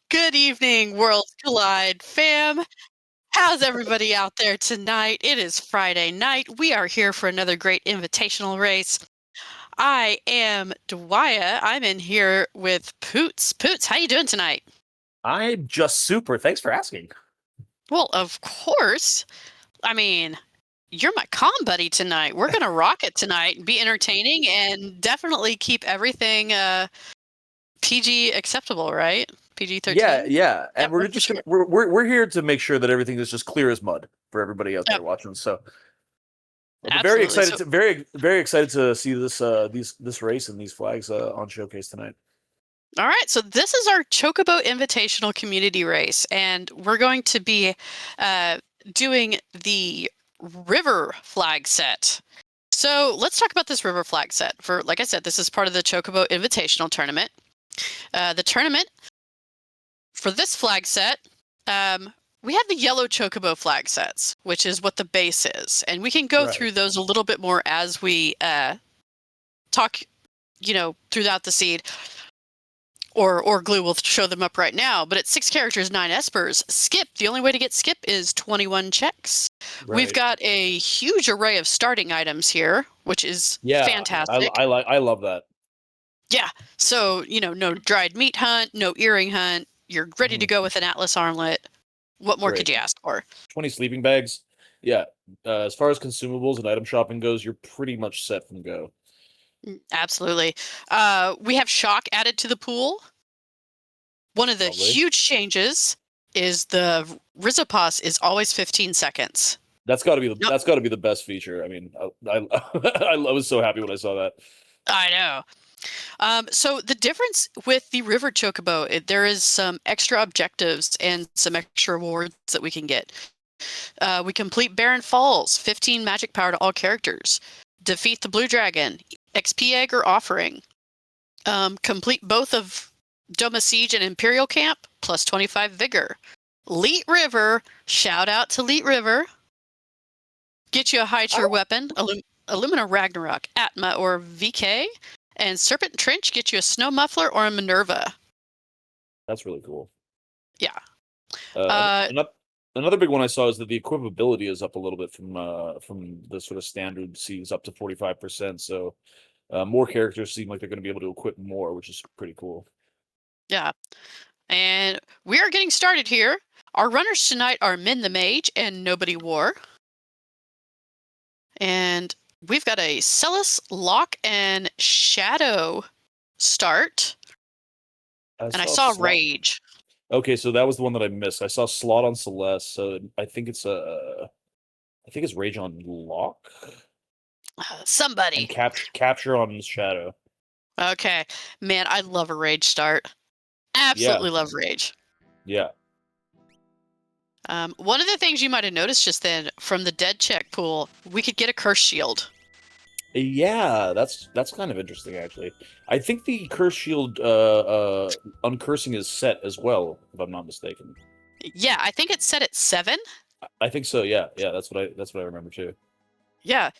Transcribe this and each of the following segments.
Good evening, Worlds Collide fam. How's everybody out there tonight? It is Friday night. We are here for another great invitational race. I am Dwyer. I'm in here with Poots. Poots, how you doing tonight? I'm just super. Thanks for asking. Well, of course. I mean, you're my comm buddy tonight. We're gonna rock it tonight and be entertaining and definitely keep everything PG acceptable, right? PG Yeah, 13. yeah, and Yep, we're for just gonna sure. we're here to make sure that everything is just clear as mud for everybody out Yep, there watching. So, but very absolutely. excited So to very excited to see this race and these flags on showcase tonight. all right, so this is our Chocobo Invitational Community Race, and we're going to be uh, doing the river flag set. So let's talk about this river flag set. For like I said, this is part of the Chocobo Invitational tournament. The tournament for this flag set, we have the yellow Chocobo flag sets, which is what the base is, and we can go Right. through those a little bit more as we talk, throughout the seed. Or Glue will show them up right now, but it's 6 characters, 9 espers. Skip, the only way to get skip is 21 checks. We've Right. got a huge array of starting items here, which is Yeah, fantastic. I love that. Yeah, so, no dried meat hunt, no earring hunt. You're ready to Mhm. go with an Atlas armlet. What more could Great. you ask for? 20 sleeping bags. Yeah. As far as consumables and item shopping goes, you're pretty much set from go. Absolutely. We have shock added to the pool. One of the Lovely. huge changes is the Rizopos is always 15 seconds. Nope. That's got to be the best feature. I mean, I was so happy when I saw that. I know. So the difference with the River Chocobo, there is some extra objectives and some extra rewards that we can get. We complete Barren Falls, 15 magic power to all characters. Defeat the Blue Dragon, XP Egg or Offering. Complete both of Doma Siege and Imperial Camp, plus 25 Vigor. Leet River, shout out to Leet River. Get you a high I tier weapon, Illumina Ragnarok, Atma or VK. And Serpent Trench get you a Snow Muffler or a Minerva. That's really cool. Yeah. Uh, Uh, another big one I saw is that the equipability is up a little bit from the sort of standard C's up to 45%. So more characters seem like they're going to be able to equip more, which is pretty cool. yeah. And we are getting started here. Our runners tonight are Min the Mage and Nobody War. And we've got a Celis, Lock, and Shadow start. I And I saw saw slot. Rage. Okay, so that was the one that I missed. I saw slot on Celeste, so I think it's Rage on Lock and Somebody. capture on Shadow. Okay. Man, I love a Rage start. Yeah, Absolutely love Rage. yeah. One of the things you might have noticed just then from the dead check pool, we could get a curse shield. Yeah, that's kind of interesting actually. I think the curse shield uncursing is set as well, if I'm not mistaken. Yeah, I think it's set at 7. I think so, yeah. Yeah, that's what I remember too. Yeah.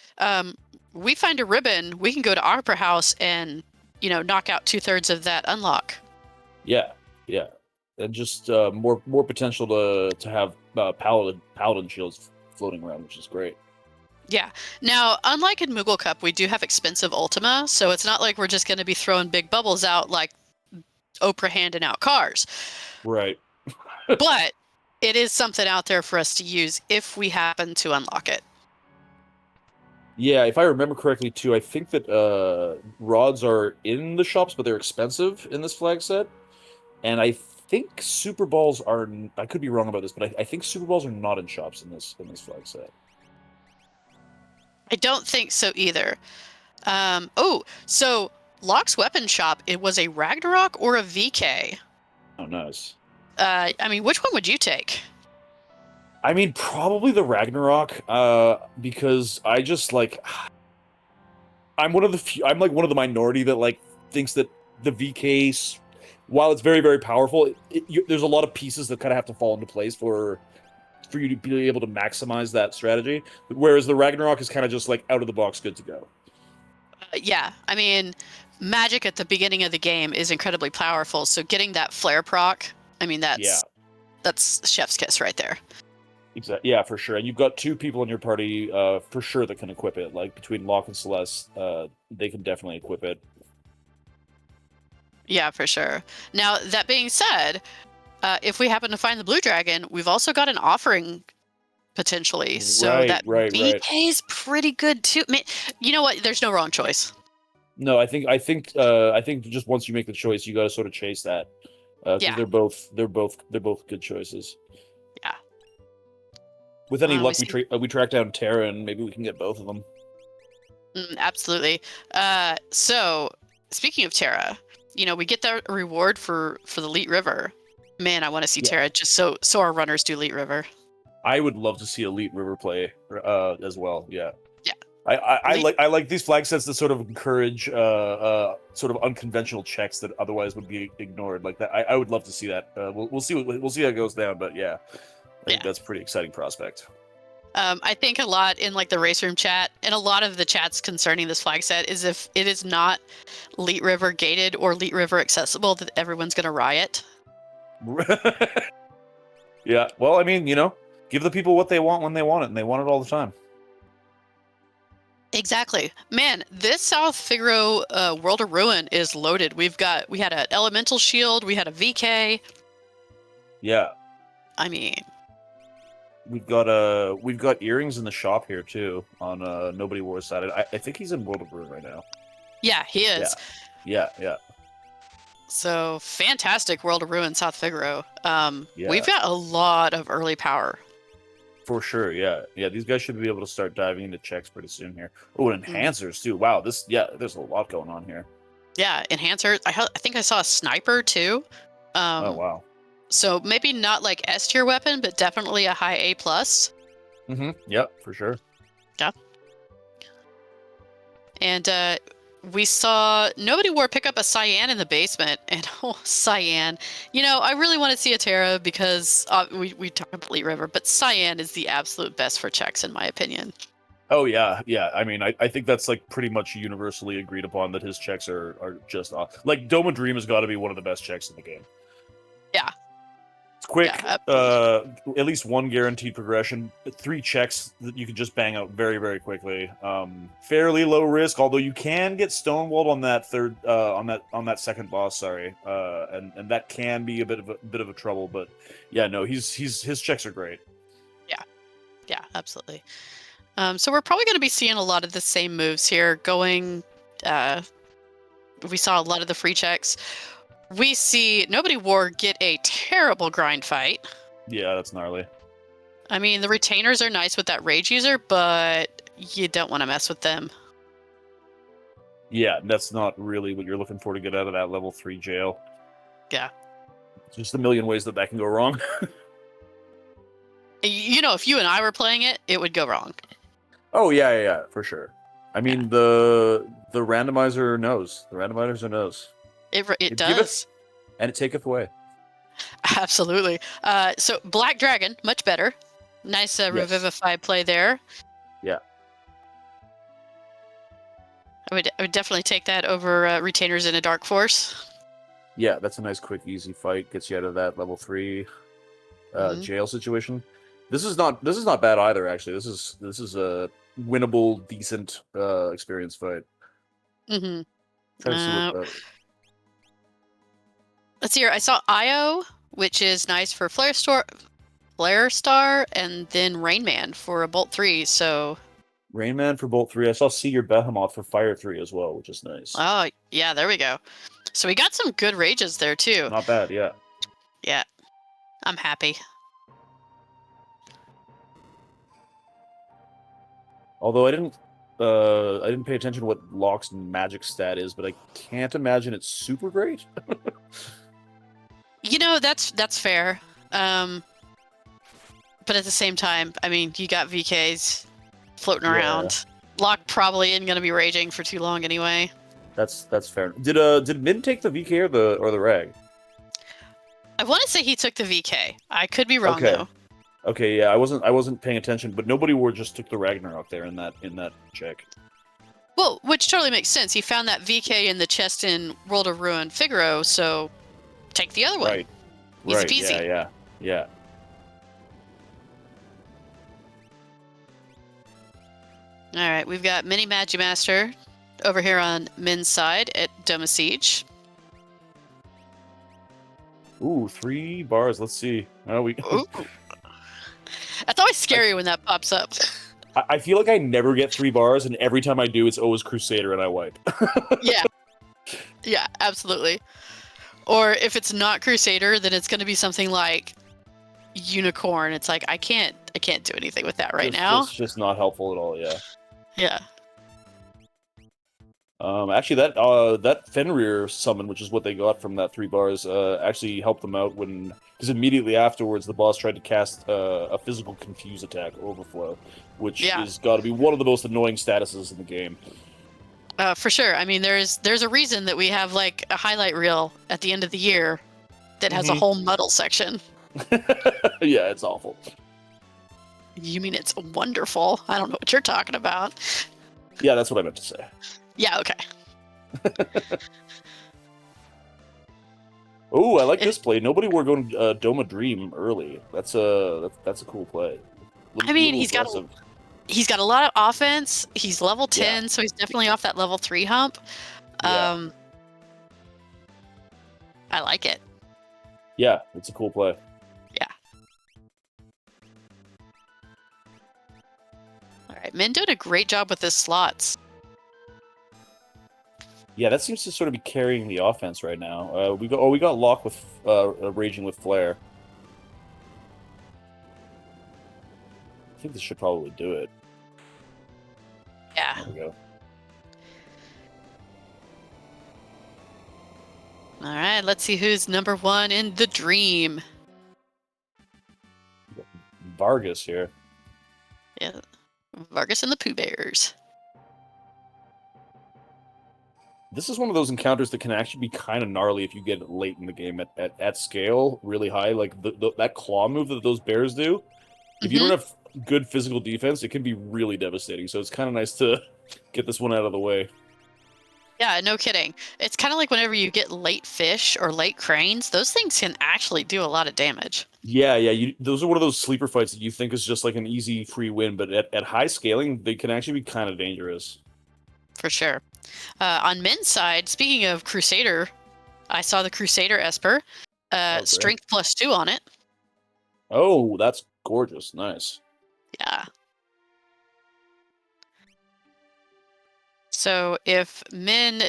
We find a ribbon, we can go to Opera House and, knock out 2/3 of that unlock. Yeah, yeah. And just more potential to have paladin shields floating around, which is great. Yeah. Now, unlike in Moogle Cup, we do have expensive Ultima, so it's not like we're just going to be throwing big bubbles out like Oprah handing out cars. Right. But it is something out there for us to use if we happen to unlock it. Yeah, if I remember correctly too, I think that rods are in the shops, but they're expensive in this flag set. And I think Super Balls are. I could be wrong about this, but I think Super Balls are not in shops in this flag set. I don't think so either. So Locke's weapon shop, it was a Ragnarok or a VK? Oh, nice. I mean, which one would you take? I mean, probably the Ragnarok, because I just like I'm one of the few, I'm like one of the minority that like thinks that the VK, while it's very very powerful, there's a lot of pieces that kind of have to fall into place for you to be able to maximize that strategy. Whereas the Ragnarok is kind of just like out of the box, good to go. Yeah, I mean, magic at the beginning of the game is incredibly powerful, so getting that flare proc I mean, Yeah. that's chef's kiss right there. Exactly. Yeah, for sure. And you've got 2 people in your party, for sure that can equip it. Like between Locke and Celeste, they can definitely equip it. Yeah, for sure. Now, that being said, if we happen to find the blue dragon, we've also got an offering potentially. So Right, that right. VK is pretty good too. I mean, you know what? There's no wrong choice. No, I think just once you make the choice, you got to sort of chase that, because Yeah, they're both good choices. yeah. With any We luck, see. we track down Terra, and maybe we can get both of them. Absolutely. So speaking of Terra, we get the reward for the Leet River. Man, I want to see Yeah. Terra just so our runners do Leet River. I would love to see Elite River play, as well. Yeah. Yeah. I like these flag sets that sort of encourage sort of unconventional checks that otherwise would be ignored. Like that, I would love to see that. We'll see how it goes down, but yeah, I think Yeah. that's a pretty exciting prospect. I think a lot in like the race room chat and a lot of the chats concerning this flag set is if it is not Leet River gated or Leet River accessible, that everyone's gonna riot. Yeah. Well, I mean, give the people what they want when they want it, and they want it all the time. Exactly. Man, this South Figaro World of Ruin is loaded. We had an elemental shield, we had a VK. Yeah. I mean, We've got earrings in the shop here too on Nobody Wars side. I think he's in World of Ruin right now. yeah, he is. Yeah. So fantastic World of Ruin South Figaro. Yeah. We've got a lot of early power. For sure, yeah. These guys should be able to start diving into checks pretty soon here. Oh, and enhancers too. Wow, there's a lot going on here. Yeah, enhancer. I think I saw a sniper too. Oh wow. So maybe not like S tier weapon, but definitely a high A plus. Yep, for sure. Yeah. And we saw Nobody War pick up a Cyan in the basement, and Cyan. I really want to see a Terra because we talked about Elite River, but Cyan is the absolute best for checks in my opinion. Oh yeah. I mean, I think that's like pretty much universally agreed upon that his checks are just off. Like Dome of Dream has got to be one of the best checks in the game. Yeah. It's quick, Yeah, at least 1 guaranteed progression, 3 checks that you can just bang out very, very quickly. Fairly low risk, although you can get stonewalled on that on that second boss. Sorry, and that can be a bit of a trouble. But yeah, no, his checks are great. Yeah, absolutely. So we're probably going to be seeing a lot of the same moves here going. We saw a lot of the free checks. We see Nobody War get a terrible grind fight. Yeah, that's gnarly. I mean, the retainers are nice with that rage user, but you don't want to mess with them. Yeah, that's not really what you're looking for to get out of that level 3 jail. Yeah. Just a million ways that can go wrong. If you and I were playing it, it would go wrong. Oh yeah, for sure. I mean, the randomizer knows. The randomizer knows. It does. And it taketh away. Absolutely. So Black Dragon, much better. Nice Revivify play there. Yeah. I would definitely take that over Retainers in a Dark Force. Yeah, that's a nice, quick, easy fight. Gets you out of that level 3 jail situation. This is not bad either. Actually, this is a winnable, decent experience fight. Mm-hmm. Trying to see what. Let's see here. I saw Io, which is nice for Flare Star, and then Rainman for a Bolt 3. So. Rainman for Bolt 3. I saw See Your Behemoth for Fire 3 as well, which is nice. Oh yeah, there we go. So we got some good rages there too. Not bad, yeah. Yeah, I'm happy. Although I didn't pay attention to what Locke's magic stat is, but I can't imagine it's super great. That's fair. But at the same time, I mean, you got VKs floating around. Locke probably isn't going to be raging for too long anyway. That's fair. Did Min take the VK or the rag? I want to say he took the VK. I could be wrong though. Okay, yeah, I wasn't paying attention, but Nobody War just took the Ragnarok there in that check. Well, which totally makes sense. He found that VK in the chest in World of Ruin Figaro, so take the other one. Easy Right. peasy. Yeah. All right, we've got Mini Magimaster over here on Min's side at Doma Siege. Ooh, 3 bars. Let's see. Oh, we. Ooh. That's always I, scary when that pops up. I feel like I never get 3 bars, and every time I do, it's always Crusader, and I wipe. Yeah. Yeah, absolutely. Or if it's not Crusader, then it's going to be something like Unicorn. It's like I can't do anything with that right now. Just not helpful at all. Yeah. Yeah. Actually, that Fenrir summon, which is what they got from that 3 bars, actually helped them out because immediately afterwards the boss tried to cast a physical confuse attack, Overflow, which is got to be one of the most annoying statuses in the game. For sure. I mean, there's a reason that we have like a highlight reel at the end of the year that has a whole muddle section. Yeah, it's awful. You mean it's wonderful? I don't know what you're talking about. Yeah, that's what I meant to say. Yeah, okay. Oh, I like this play. Nobody were going Doma Dream early. That's a cool play. I mean, he's got a lot of offense. He's level 10, so he's definitely off that level 3 hump. Yeah. I like it. Yeah, it's a cool play. Yeah. All right, Min doing a great job with his slots. Yeah, that seems to sort of be carrying the offense right now. We got Locke with Raging with Flare. I think this should probably do it. Yeah. There we go. All right, let's see who's number 1 in the dream. Vargas here. Yeah, Vargas and the Pooh Bears. This is one of those encounters that can actually be kind of gnarly if you get it late in the game at scale, really high. Like that claw move that those bears do. If you don't have good physical defense, it can be really devastating. So it's kind of nice to get this one out of the way. Yeah, no kidding. It's kind of like whenever you get late fish or late cranes, those things can actually do a lot of damage. Yeah. Those are one of those sleeper fights that you think is just like an easy free win, but at high scaling, they can actually be kind of dangerous. For sure. On Min's side, speaking of Crusader, I saw the Crusader Esper. Strength +2 on it. Oh, that's gorgeous. Nice. Yeah. So if Min,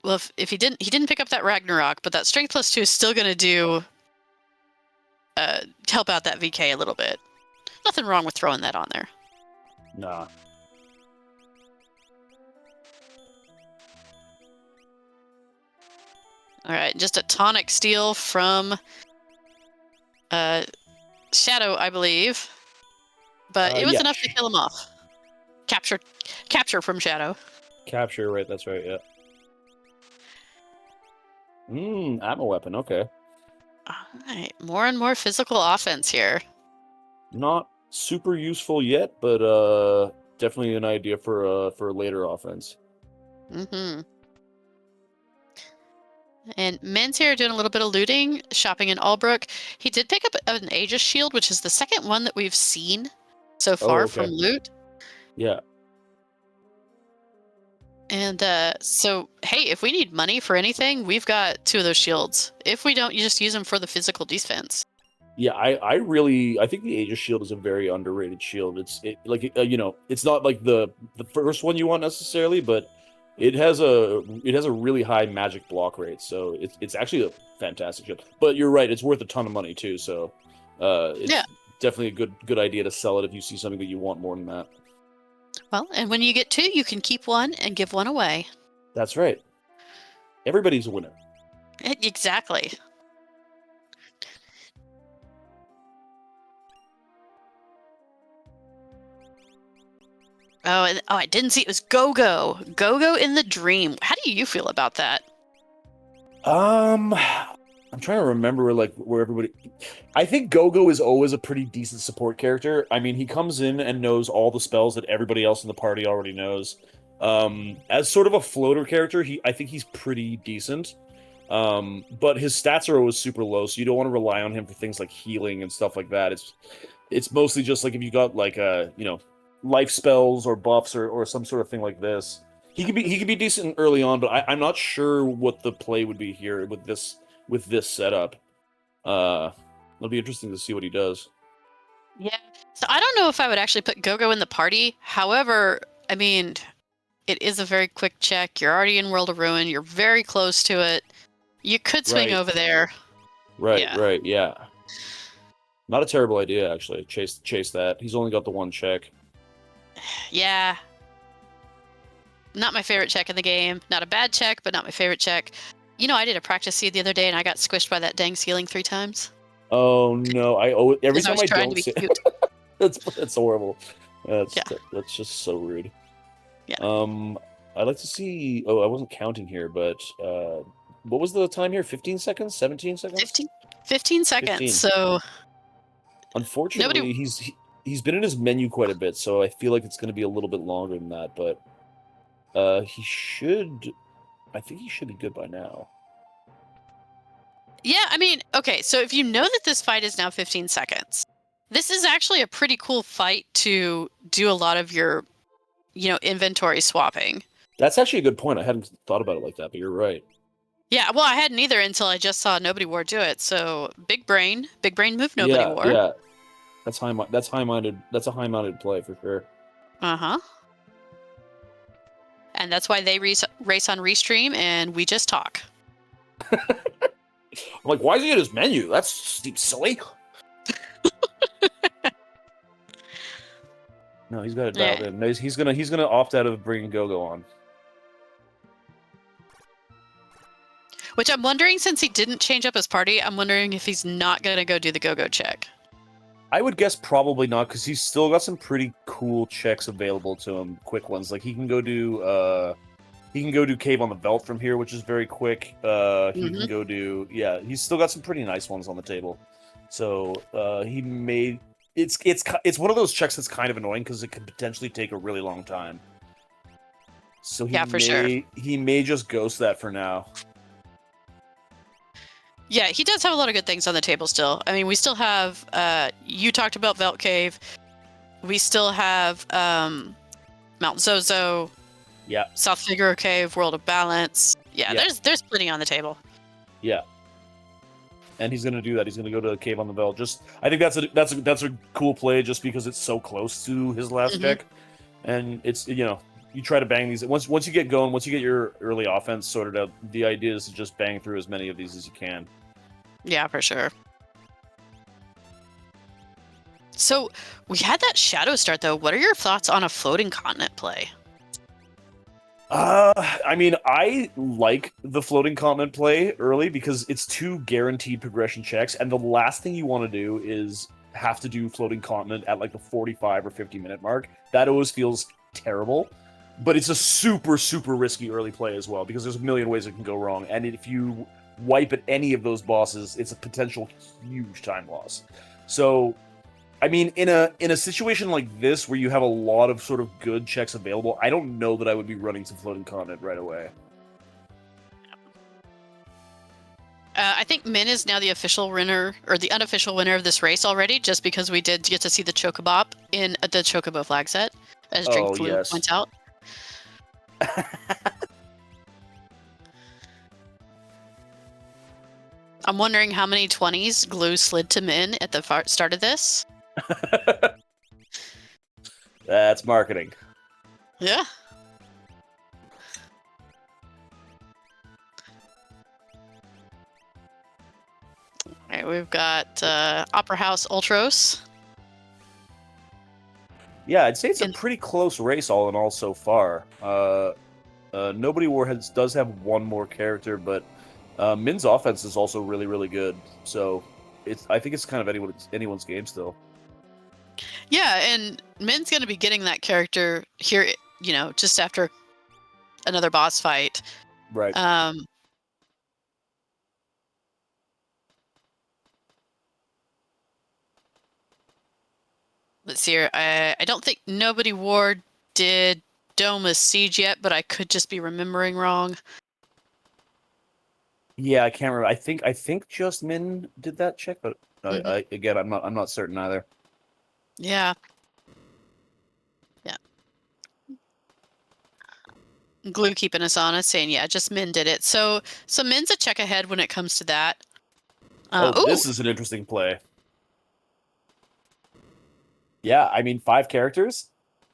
well, if he didn't pick up that Ragnarok, but that Strength +2 is still going to do help out that VK a little bit. Nothing wrong with throwing that on there. Nah. All right, just a tonic steal from Shadow, I believe, but it was enough to kill him off. Capture from Shadow. Capture, right? That's right. Yeah. Ammo weapon. Okay. All right, more and more physical offense here. Not super useful yet, but definitely an idea for later offense. And Min's here doing a little bit of looting, shopping in Albrook. He did pick up an Aegis shield, which is the second one that we've seen so far from loot. Yeah. And so, hey, if we need money for anything, we've got 2 of those shields. If we don't, you just use them for the physical defense. Yeah, I think the Aegis shield is a very underrated shield. It's it's not like the first one you want necessarily, but it has a really high magic block rate, so it's actually a fantastic shield. But you're right, it's worth a ton of money too. So it's definitely a good idea to sell it if you see something that you want more than that. Well, and when you get 2, you can keep 1 and give 1 away. That's right. Everybody's a winner. Exactly. Oh, I didn't see it was Go-Go. Go-Go in the dream. How do you feel about that? I'm trying to remember where everybody. I think Go-Go is always a pretty decent support character. I mean, he comes in and knows all the spells that everybody else in the party already knows. As sort of a floater character, I think he's pretty decent. But his stats are always super low, so you don't want to rely on him for things like healing and stuff like that. It's mostly just like if you got like life spells or buffs or some sort of thing like this. He could be decent early on, but I'm not sure what the play would be here with this setup. It'll be interesting to see what he does. Yeah. So I don't know if I would actually put Gogo in the party. However, I mean, it is a very quick check. You're already in World of Ruin. You're very close to it. You could swing Right, over there. right, Yeah. right. Yeah, not a terrible idea actually. Chase that. He's only got the one check. Yeah. Not my favorite check in the game. Not a bad check, but not my favorite check. You know, I did a practice seed the other day and I got squished by that dang ceiling 3 times Oh no! Every because I time was I trying to don't be say cute. that's horrible. Yeah. That's just so rude. Yeah. Um, I'd like to see. Oh, I wasn't counting here, but what was the time here? 15 seconds? 17 seconds? 15 seconds. 15. So nobody. Unfortunately, he's been in his menu quite a bit, so I feel like it's going to be a little bit longer than that. But he should. I think he should be good by now. Yeah, I mean, okay, so if you know that this fight is now 15 seconds, this is actually a pretty cool fight to do a lot of your, inventory swapping. That's actually a good point. I hadn't thought about it like that, but you're right. Yeah, well, I hadn't either until I just saw Nobody War do it. So big brain move, Nobody Yeah, War. yeah. That's high-minded. That's a high-minded play for sure. Uh-huh. And that's why they race on Restream and we just talk. I'm like, why is he in his menu? That's silly. No, he's got it dialed in. No, he's gonna opt out of bringing Gogo on. Which I'm wondering, since he didn't change up his party, I'm wondering if he's not gonna go do the go-go check. I would guess probably not, because he's still got some pretty cool checks available to him, quick ones. Like he can go do Cave on the Veldt from here, which is very quick. He can go do he's still got some pretty nice ones on the table. So he may it's one of those checks that's kind of annoying because it could potentially take a really long time. So he may just ghost that for now. Yeah, he does have a lot of good things on the table still. I mean, we still have, you talked about Veldt Cave. We still have Mount Zozo. Yeah. South Figaro Cave, World of Balance. Yeah, Yeah. there's plenty on the table. Yeah. And he's gonna do that. He's gonna go to the Cave on the Veldt. I think that's a cool play just because it's so close to his last check. And it's you try to bang these once you get going, once you get your early offense sorted out, the idea is to just bang through as many of these as you can. Yeah, for sure. So we had that shadow start though. What are your thoughts on a floating continent play? I mean, I like the floating continent play early because it's 2 guaranteed progression checks, and the last thing you want to do is have to do floating continent at like the 45 or 50-minute mark. That always feels terrible, but it's a super, super risky early play as well because there's a million ways it can go wrong, and if you wipe at any of those bosses, it's a potential huge time loss. So I mean, in a situation like this where you have a lot of sort of good checks available, I don't know that I would be running to floating continent right away. I think Min is now the official winner or the unofficial winner of this race already, just because we did get to see the Chocobo in the Chocobo flag set, as Drink Flu points out. I'm wondering how many 20s glue slid to Min at the start of this. That's marketing. Yeah. All right, we've got Opera House Ultros. Yeah, I'd say it's a pretty close race all in all so far. Nobody Warheads does have one more character, but Min's offense is also really, really good. So I think it's kind of anyone's game still. Yeah, and Min's going to be getting that character here, just after another boss fight. Right. Let's see here. I don't think Nobody War did Doma's Siege yet, but I could just be remembering wrong. Yeah, I can't remember. I think just Min did that check, but Hmm. again, I'm not certain either. Yeah. Yeah. Glue keeping us honest, saying yeah, just Min did it. So Min's a check ahead when it comes to that. Oh, Ooh, this is an interesting play. Yeah, I mean 5 characters.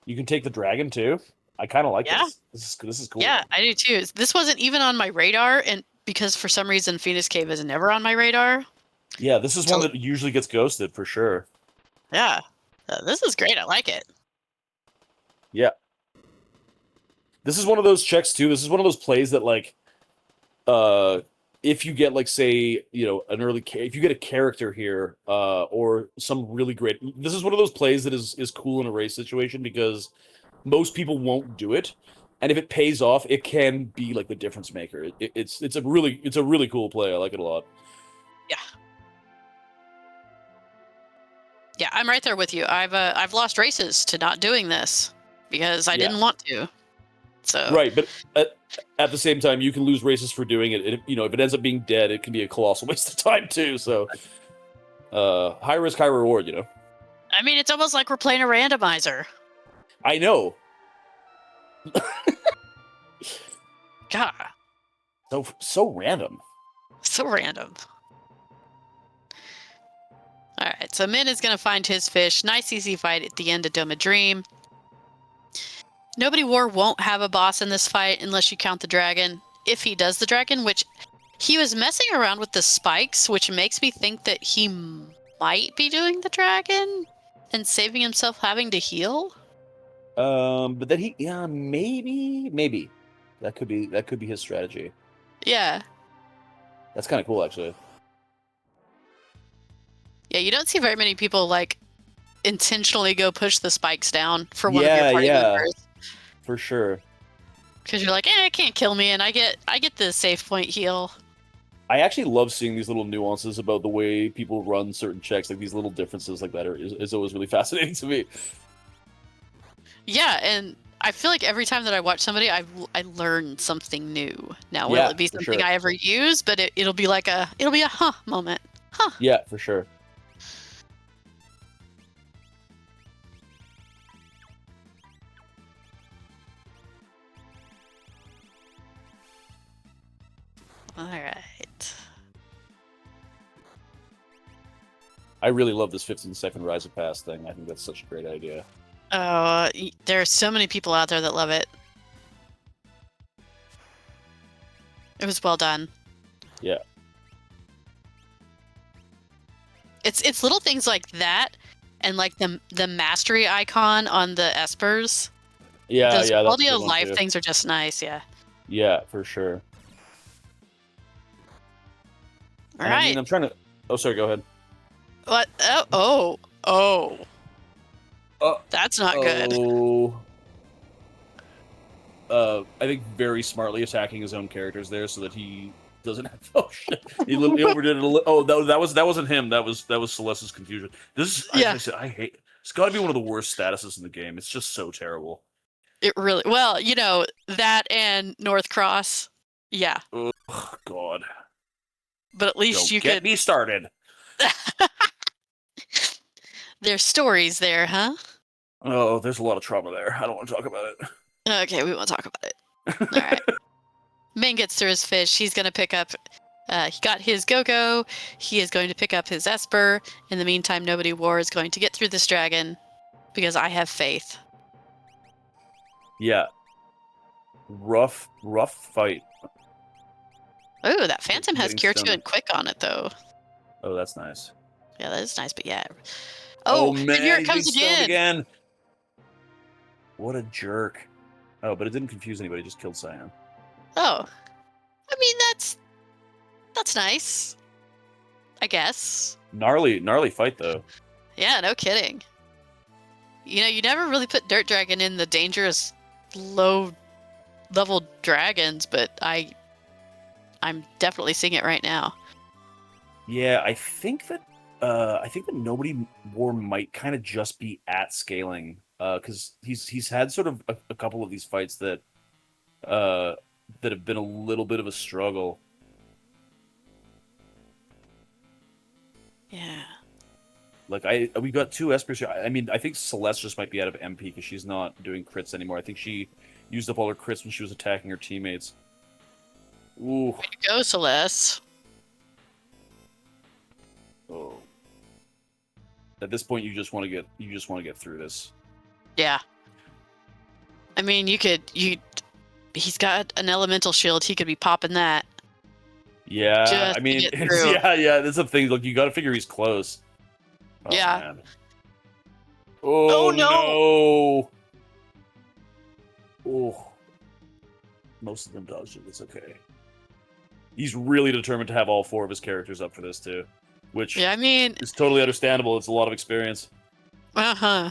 You can take the dragon too. I kind of like yeah, this. This is cool. yeah, I do too. This wasn't even on my radar, and because for some reason Phoenix Cave is never on my radar. Yeah, this is one So that usually gets ghosted for sure. yeah, this is great. I like it. Yeah, this is one of those checks too. This is one of those plays that like uh if you get like say if you get a character here or some really great, this is one of those plays that is cool in a race situation because most people won't do it, and if it pays off it can be like the difference maker. It's a really cool play. I like it a lot. Yeah, yeah, I'm right there with you. I've lost races to not doing this because I Yeah, didn't want to. So right, but at the same time you can lose races for doing it, and if it ends up being dead it can be a colossal waste of time too. So high risk high reward. I mean, it's almost like we're playing a randomizer. I know. God, So random. so random. All right, so Min is going to find his fish. Nice, easy fight at the end of Dome of Dream. Nobody War won't have a boss in this fight unless you count the dragon. If he does the dragon, which he was messing around with the spikes, which makes me think that he might be doing the dragon and saving himself having to heal. But then yeah, maybe that could be his strategy. Yeah. That's kind of cool, actually. Yeah, you don't see very many people like intentionally go push the spikes down for one of your Yeah, party yeah, members for sure. because you're like, it can't kill me, and I get the safe point heal. I actually love seeing these little nuances about the way people run certain checks. Like these little differences like that is always really fascinating to me. Yeah, and I feel like every time that I watch somebody, I learn something new. Now, will Yeah, it be for something sure. I ever use? But it'll be like it'll be a huh moment. Huh. Yeah, for sure. All right. I really love this 15-second rise of pass thing. I think that's such a great idea. Oh, there are so many people out there that love it. It was well done. Yeah, It's little things like that, and like the mastery icon on the espers. yeah, Those yeah. That's a quality good of one life too. things are just nice. Yeah. Yeah, for sure. All And I mean, right. I'm trying to. Oh, sorry. Go ahead. What? Oh. Uh That's not good. oh. I think very smartly attacking his own characters there so that he doesn't have. Oh shit! He overdid it. Oh, that wasn't him. That was Celeste's confusion. This is, as Yeah. I said, I hate. It's got to be one of the worst statuses in the game. It's just so terrible. It really well, that and North Cross. Yeah, Oh God! but at least Don't you get could. me started. There's stories there, huh? Oh, there's a lot of trauma there. I don't want to talk about Okay, we won't talk about it. All right. it. Ming gets through his fish. He's gonna pick up. He got his go-go. He is going to pick up his Esper. In the meantime, Nobody War is going to get through this dragon because I have faith. Yeah, rough fight. Oh, that Phantom has Getting Cure 2 stoned. and Quick on it, though. Oh, that's nice. Yeah, that is nice, but yeah. Oh Oh, and here man, it he's being comes stoned again. again. What a jerk. Oh, but it didn't confuse anybody. It just killed Cyan. Oh, I mean, that's nice, I guess. Gnarly fight though. Yeah, no kidding. You never really put Dirt Dragon in the dangerous low level dragons, but I'm definitely seeing it right now. Yeah, I think that nobody war might kind of just be at scaling. Because he's had sort of a couple of these fights uh that have been a little bit of a struggle. Like we got 2 Espers here. I mean, I think Celeste just might be out of MP because she's not doing crits anymore. I think she used up all her crits when she was attacking her teammates. Ooh. Way to go, Celeste. Oh. At this point, you just want to get through this. Yeah. I mean, he's got an elemental shield. He could be popping that. Yeah, Just I mean, to get through. yeah. That's the thing. Look, you got to figure he's close. Oh, Yeah. Man. Oh no! Oh. Most of them dodged it. It's okay. He's really determined to have all 4 of his characters up for this too, which Yeah, I mean, is totally understandable. It's a lot of experience. uh-huh.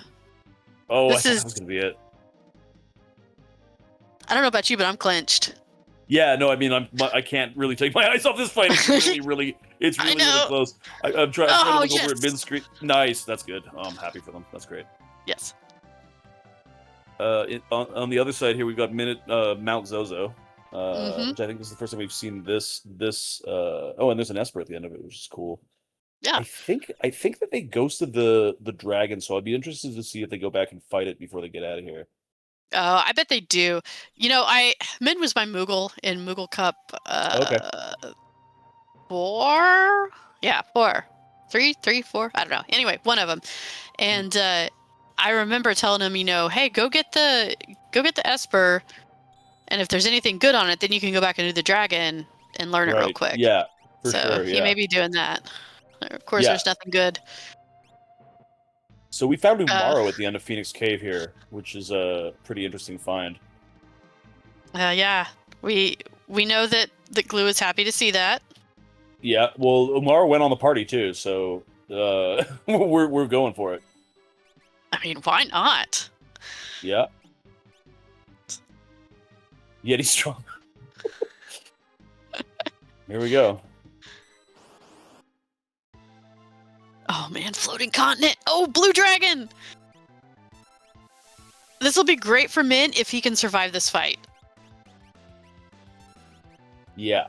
Oh, This I thought is- that was gonna be it. I don't know about you, but I'm clenched. Yeah, no, I mean, I can't really take my eyes off this fight. It's really close. I'm trying to look over at Min's screen. Nice, that's good. Oh, I'm happy for them. That's great. Yes. On the other side here, we've got Mount Zozo, Mhm. which I think is the first time we've seen this. Oh, and there's an Esper at the end of it, which is cool. Yeah. I think that they ghosted the dragon, so I'd be interested to see if they go back and fight it before they get out of here. Oh, I bet they do. You know, Min was my Moogle in Moogle Cup. Okay. 4? Yeah, 4. 3, 4. I don't know. Anyway, one of them. And I remember telling him, you know, hey, go get the Esper, and if there's anything good on it, then you can go back and do the dragon and learn it real quick. Yeah, for so sure. he Yeah. may be doing that. Of course, Yeah. there's nothing good. So we found Umaro at the end of Phoenix Cave here, which is a pretty interesting find. Yeah, we know that Glue is happy to see that. Yeah, well, Umaro went on the party too, so we're going for it. I mean, why not? Yeah. Yeti strong. Here we go. Oh man, floating continent. Oh, blue dragon. This will be great for Min if he can survive this fight. Yeah.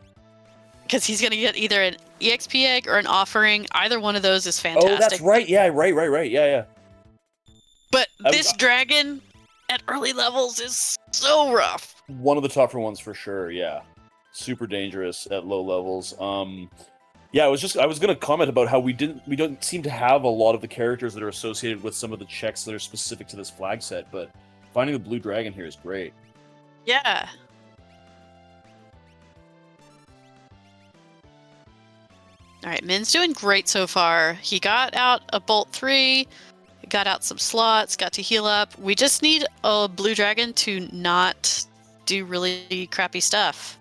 Because he's going to get either an EXP egg or an offering. Either one of those is fantastic. Oh, that's right. Yeah, right. Yeah. But this dragon at early levels is so rough. One of the tougher ones for sure, yeah. Super dangerous at low levels. Yeah, I was gonna comment about how we don't seem to have a lot of the characters that are associated with some of the checks that are specific to this flag set, but finding the blue dragon here is great. Yeah. All right, Min's doing great so far. He got out a Bolt 3, got out some slots, got to heal up. We just need a blue dragon to not do really crappy stuff.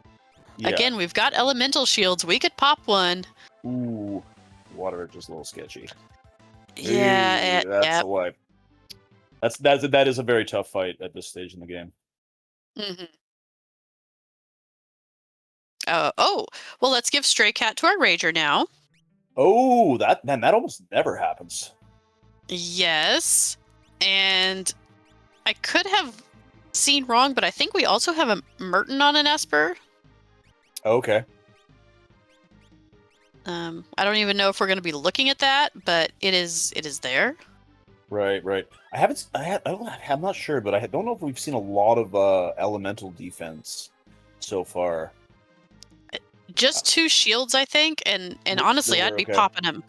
Yeah. Again, we've got elemental shields. We could pop one. Ooh, water just a little sketchy. Yeah, that's a wipe. That is a very tough fight at this stage in the game. Mm-hmm. Oh, well, let's give Stray Cat to our Rager now. Oh, that almost never happens. Yes, and I could have seen wrong, but I think we also have a Merton on an Esper. Okay. I don't even know if we're going to be looking at that, but it is there. Right. I'm not sure, but I don't know if we've seen a lot of elemental defense so far. Just 2 shields, I think, and honestly, I'd be popping them.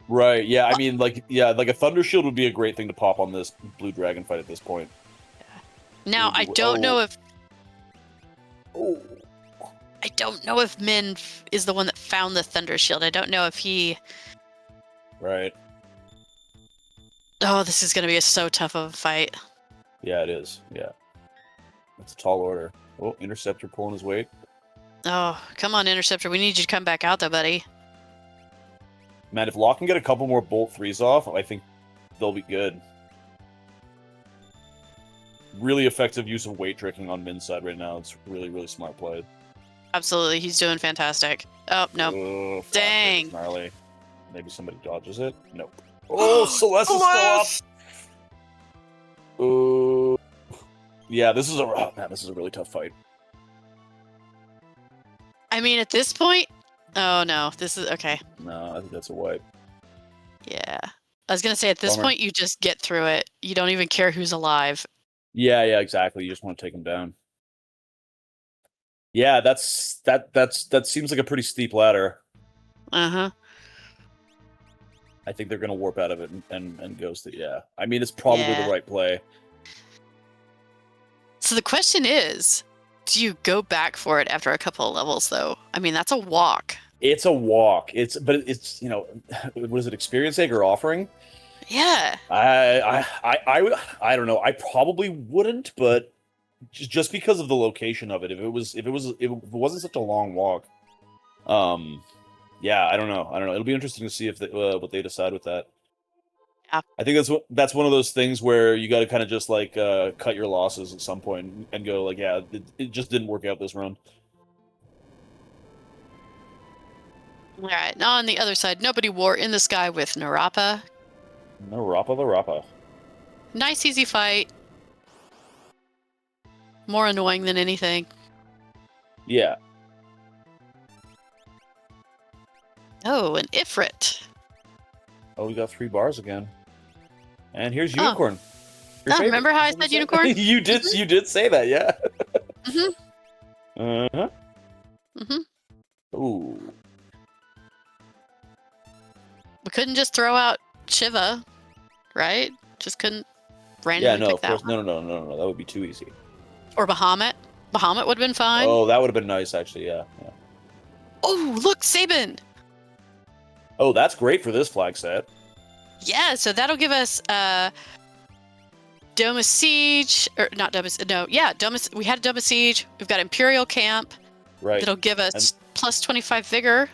Right, yeah, I mean, like a Thunder Shield would be a great thing to pop on this Blue Dragon fight at this point. Now, I don't know if... I don't know if Min is the one that found the Thunder Shield. I don't know if he... Right. Oh, this is going to be so tough of a fight. Yeah, it is, yeah. That's a tall order. Oh, Interceptor pulling his weight. Oh, come on, Interceptor. We need you to come back out, though, buddy. Man, if Locke can get a couple more Bolt 3s off, I think they'll be good. Really effective use of weight tricking on Min's side right now. It's really, really smart play. Absolutely. He's doing fantastic. Oh, no. Dang. Gnarly. Maybe somebody dodges it? Nope. Oh, Celeste is still up! Oh. Yeah, this is a really tough fight. I mean, at this point... Oh, no. This is... Okay. No, I think that's a wipe. Yeah. I was gonna say, at this Bummer. point, you just get through it. You don't even care who's alive. Yeah, yeah, exactly. You just want to take him down. Yeah, that seems like a pretty steep ladder. Uh-huh. I think they're gonna warp out of it and ghost it. Yeah, I mean it's probably the Yeah. right play. So the question is, do you go back for it after a couple of levels, though? I mean, that's a walk. It's a walk. But it's what is it? Experience egg or offering? Yeah. I don't know. I probably wouldn't, but just because of the location of it, if it wasn't such a long walk, yeah, I don't know. It'll be interesting to see if what they decide with that. Yeah. I think that's one of those things where you got to kind of just like cut your losses at some point and go like, yeah, it just didn't work out this run. All right. Now on the other side, nobody war in the sky with Narapa. No Rappa the Rappa. Nice, easy fight. More annoying than anything. Yeah. Oh, an Ifrit. Oh, we got 3 bars again. And here's Oh. Unicorn. Your favorite. Remember how I said unicorn? You did. You did say that. Yeah. Mm-hmm. Uh-huh. Mm-hmm. Ooh. We couldn't just throw out Shiva, right? Just couldn't randomly Yeah, no, pick of that course. one. No. That would be too easy. Or Bahamut. Bahamut would have been fine. Oh, that would have been nice, actually. Yeah. Oh, look, Sabin. Oh, that's great for this flag set. Yeah, so that'll give us Doma Siege, or not Doma, no, yeah, Doma. We had Doma Siege. We've got Imperial Camp. Right. That'll give us plus 25 vigor.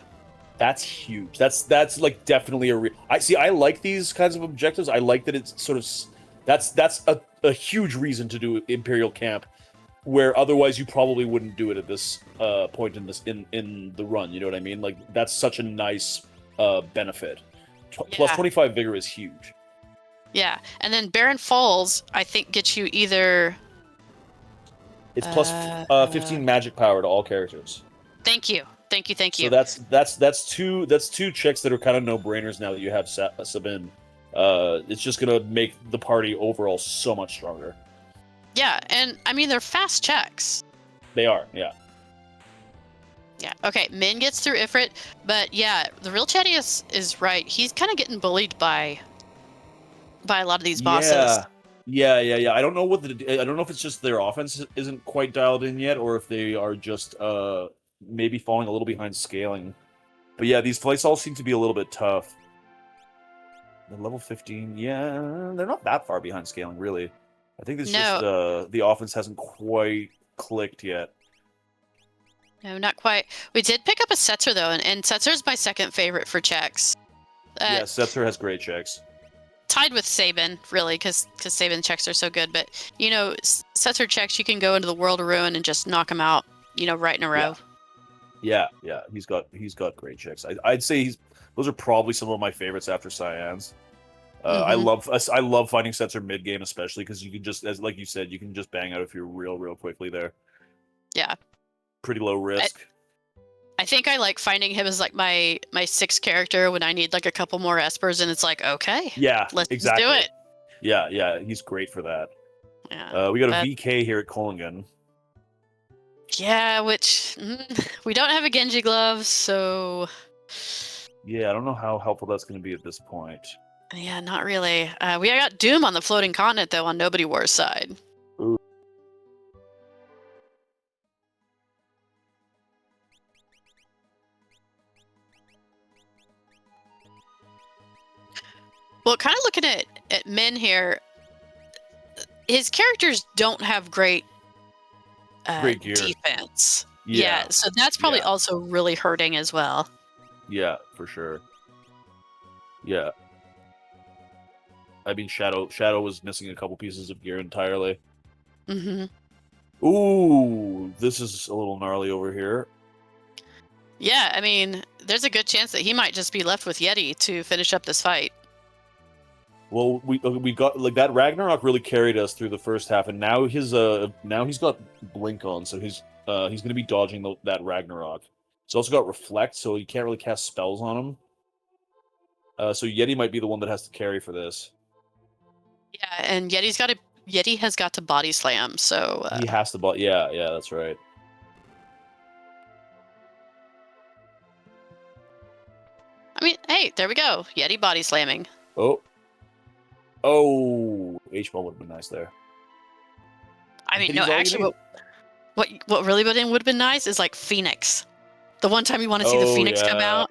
That's huge. That's like definitely I like these kinds of objectives. I like that it's sort of that's a huge reason to do Imperial Camp, where otherwise you probably wouldn't do it at this point in the run. You know what I mean? Like that's such a nice benefit. Plus 25 vigor is huge. Yeah, and then Barren Falls, I think, gets you either. It's plus 15 magic power to all characters. Thank you. So that's two checks that are kind of no brainers now that you have Sabin. It's just gonna make the party overall so much stronger. Yeah, and I mean they're fast checks. They are, yeah. Yeah. Okay. Min gets through Ifrit, but yeah, the real Chatty is right. He's kind of getting bullied by a lot of these bosses. Yeah. I don't know I don't know if it's just their offense isn't quite dialed in yet, or if they are just maybe falling a little behind scaling. But yeah, these fights all seem to be a little bit tough. The level 15, yeah, they're not that far behind scaling, really. I think it's just the offense hasn't quite clicked yet. No, not quite. We did pick up a Setzer though, and Setzer's my second favorite for checks. Yeah, Setzer has great checks. Tied with Sabin, really, because Sabin checks are so good. But you know, Setzer checks, you can go into the World of Ruin and just knock them out, right in a row. Yeah, he's got great checks. I'd say those are probably some of my favorites after Cyans. I love finding Setzer mid game, especially because you can just, as like you said, you can just bang out if you're real quickly there. Yeah. Pretty low risk. I think I like finding him as like my sixth character when I need like a couple more espers, and it's like, okay, yeah, let's exactly. do it. Yeah, he's great for that. Yeah, we got a VK here at Kolingen. Yeah, which we don't have a Genji glove, so yeah, I don't know how helpful that's going to be at this point. Yeah, not really. We got Doom on the floating continent though on Nobody War's side. Ooh. Well, kind of looking at Min here, his characters don't have great gear. defense. Yeah, so that's probably also really hurting as well. Yeah, for sure. Yeah. I mean, Shadow was missing a couple pieces of gear entirely. Mm-hmm. Ooh, this is a little gnarly over here. Yeah, I mean, there's a good chance that he might just be left with Yeti to finish up this fight. Well, we got like that Ragnarok really carried us through the first half, and now he's got Blink on, so he's going to be dodging that Ragnarok. He's also got Reflect, so you can't really cast spells on him. So Yeti might be the one that has to carry for this. Yeah, and Yeti has got to body slam, so He has to, yeah, that's right. I mean, hey, there we go. Yeti body slamming. Oh, H-Ball would have been nice there. I mean, no, Yeti's all you actually, need. what really would have been nice is like Phoenix. The one time you want to see the Oh Phoenix come yeah, out.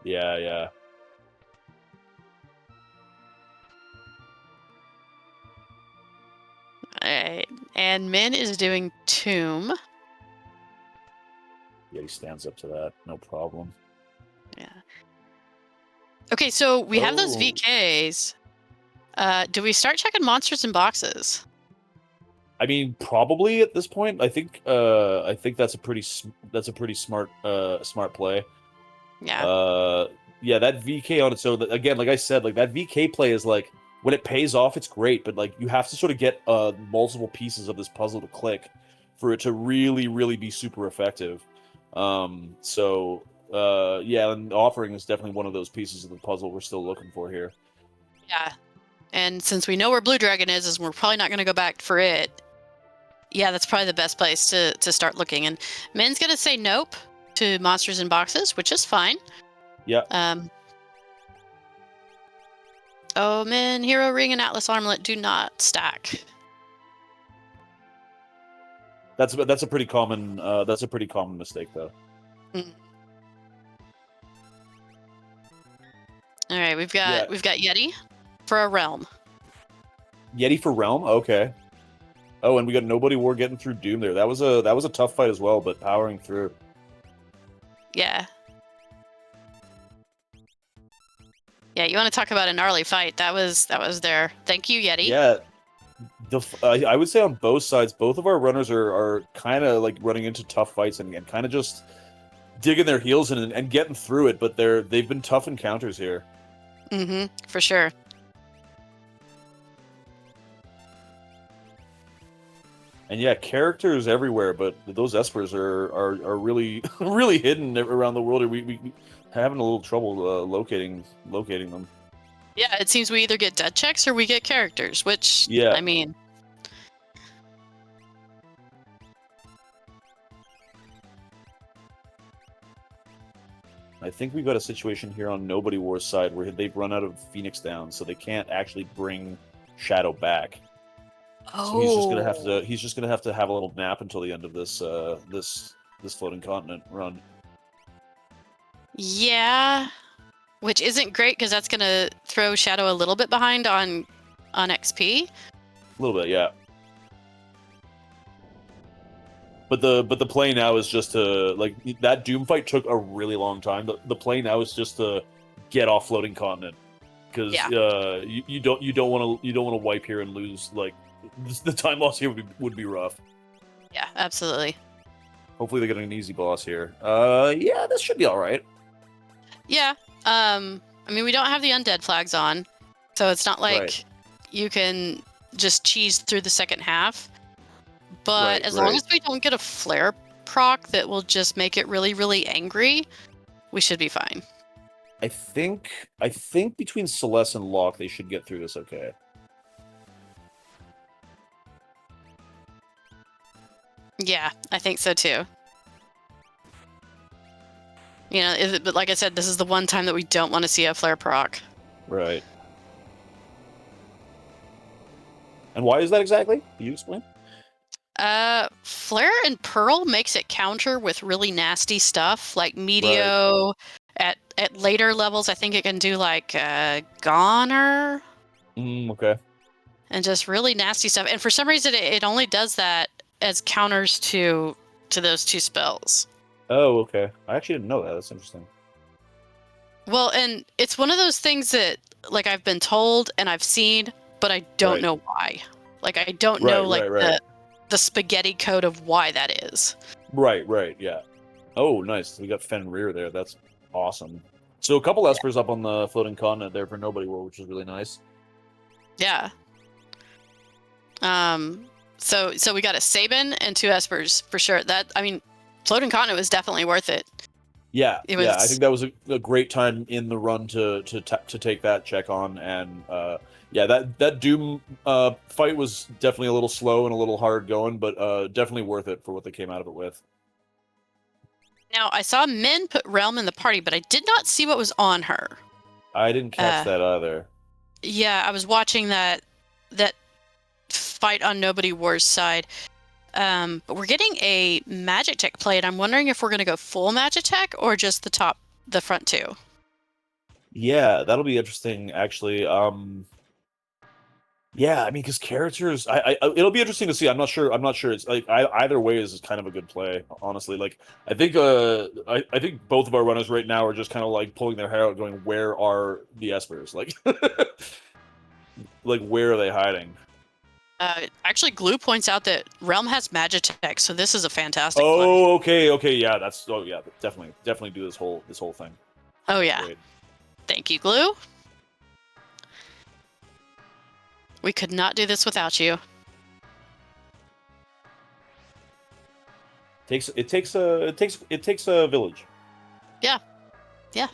yeah. Alright. And Min is doing Tomb. Yeah, he stands up to that, no problem. Yeah. Okay, so we have those Oh. VKs. Do we start checking monsters in boxes? I mean, probably at this point. I think that's a pretty smart play. Yeah. Yeah, that VK on its own. Again, like I said, like that VK play is like when it pays off, it's great. But like you have to sort of get multiple pieces of this puzzle to click for it to really, really be super effective. So yeah, and offering is definitely one of those pieces of the puzzle we're still looking for here. Yeah. And since we know where Blue Dragon is we're probably not going to go back for it. Yeah, that's probably the best place to start looking. And Min's going to say nope to monsters in boxes, which is fine. Yeah. Oh, Min, Hero Ring, and Atlas Armlet do not stack. That's a pretty common mistake though. Mm. All right, we've got Yeti for a realm. Yeti for realm, okay. Oh, and we got Nobody War getting through Doom there. That was a tough fight as well, but powering through. Yeah. Yeah, you want to talk about a gnarly fight? That was there. Thank you, Yeti. Yeah, I would say on both sides, both of our runners are kind of like running into tough fights and kind of just digging their heels in and getting through it. But they've been tough encounters here. Mm-hmm, for sure. And yeah, characters everywhere, but those espers are really really hidden around the world. We having a little trouble locating them. Yeah, it seems we either get dead checks or we get characters, which, yeah. I mean... I think we've got a situation here on Nobody War's side where they've run out of Phoenix Down, so they can't actually bring Shadow back. Oh. So he's just gonna have to have a little nap until the end of this this floating continent run. Yeah, which isn't great because that's gonna throw Shadow a little bit behind on XP. A little bit, yeah. But the play now is just to like that Doom fight took a really long time. The play now is just to get off floating continent because you don't want to wipe here and lose. Like the time loss here would be rough. Yeah, absolutely. Hopefully they get an easy boss here. Yeah, this should be all right. Yeah. I mean, we don't have the undead flags on, so it's not like Right. you can just cheese through the second half. But as long as we don't get a flare proc that will just make it really, really angry, we should be fine. I think between Celeste and Locke, they should get through this okay. Yeah, I think so too. You know, but like I said, this is the one time that we don't want to see a flare proc. Right. And why is that exactly? Can you explain? Flare and Pearl makes it counter with really nasty stuff like Meteo. Right. At later levels, I think it can do like Goner. Okay. And just really nasty stuff. And for some reason, it only does that as counters to those two spells. Oh, okay. I actually didn't know that. That's interesting. Well, and it's one of those things that like I've been told and I've seen, but I don't know why. Like I don't know the spaghetti code of why that is. Right, yeah. Oh, nice. We got Fenrir there. That's awesome. So a couple espers up on the floating continent there for Nobody War, which is really nice. Yeah. So we got a Sabin and two espers for sure. That, I mean, floating continent was definitely worth it. Yeah, It yeah. I was think that was a great time in the run to take that check on, and yeah, that Doom fight was definitely a little slow and a little hard going, but definitely worth it for what they came out of it with. now I saw Min put Realm in the party, but I did not see what was on her. I didn't catch Uh, that either. yeah, I was watching that fight on Nobody War's side. But we're getting a Magic Tech play, and I'm wondering if we're gonna go full Magic Tech or just the front two. Yeah, that'll be interesting, actually. Yeah, I mean, because characters, it'll be interesting to see. I'm not sure. I'm not sure. It's like either way is kind of a good play, honestly. Like, I think both of our runners right now are just kind of like pulling their hair out, going, "Where are the espers? Like, like where are they hiding?" Actually, Glue points out that Realm has Magitech, so this is a fantastic play. Oh, okay, okay, yeah, that's yeah, definitely do this whole thing. Oh That's yeah, great. thank you, Glue. We could not do this without you. It takes a village. Yeah, yeah.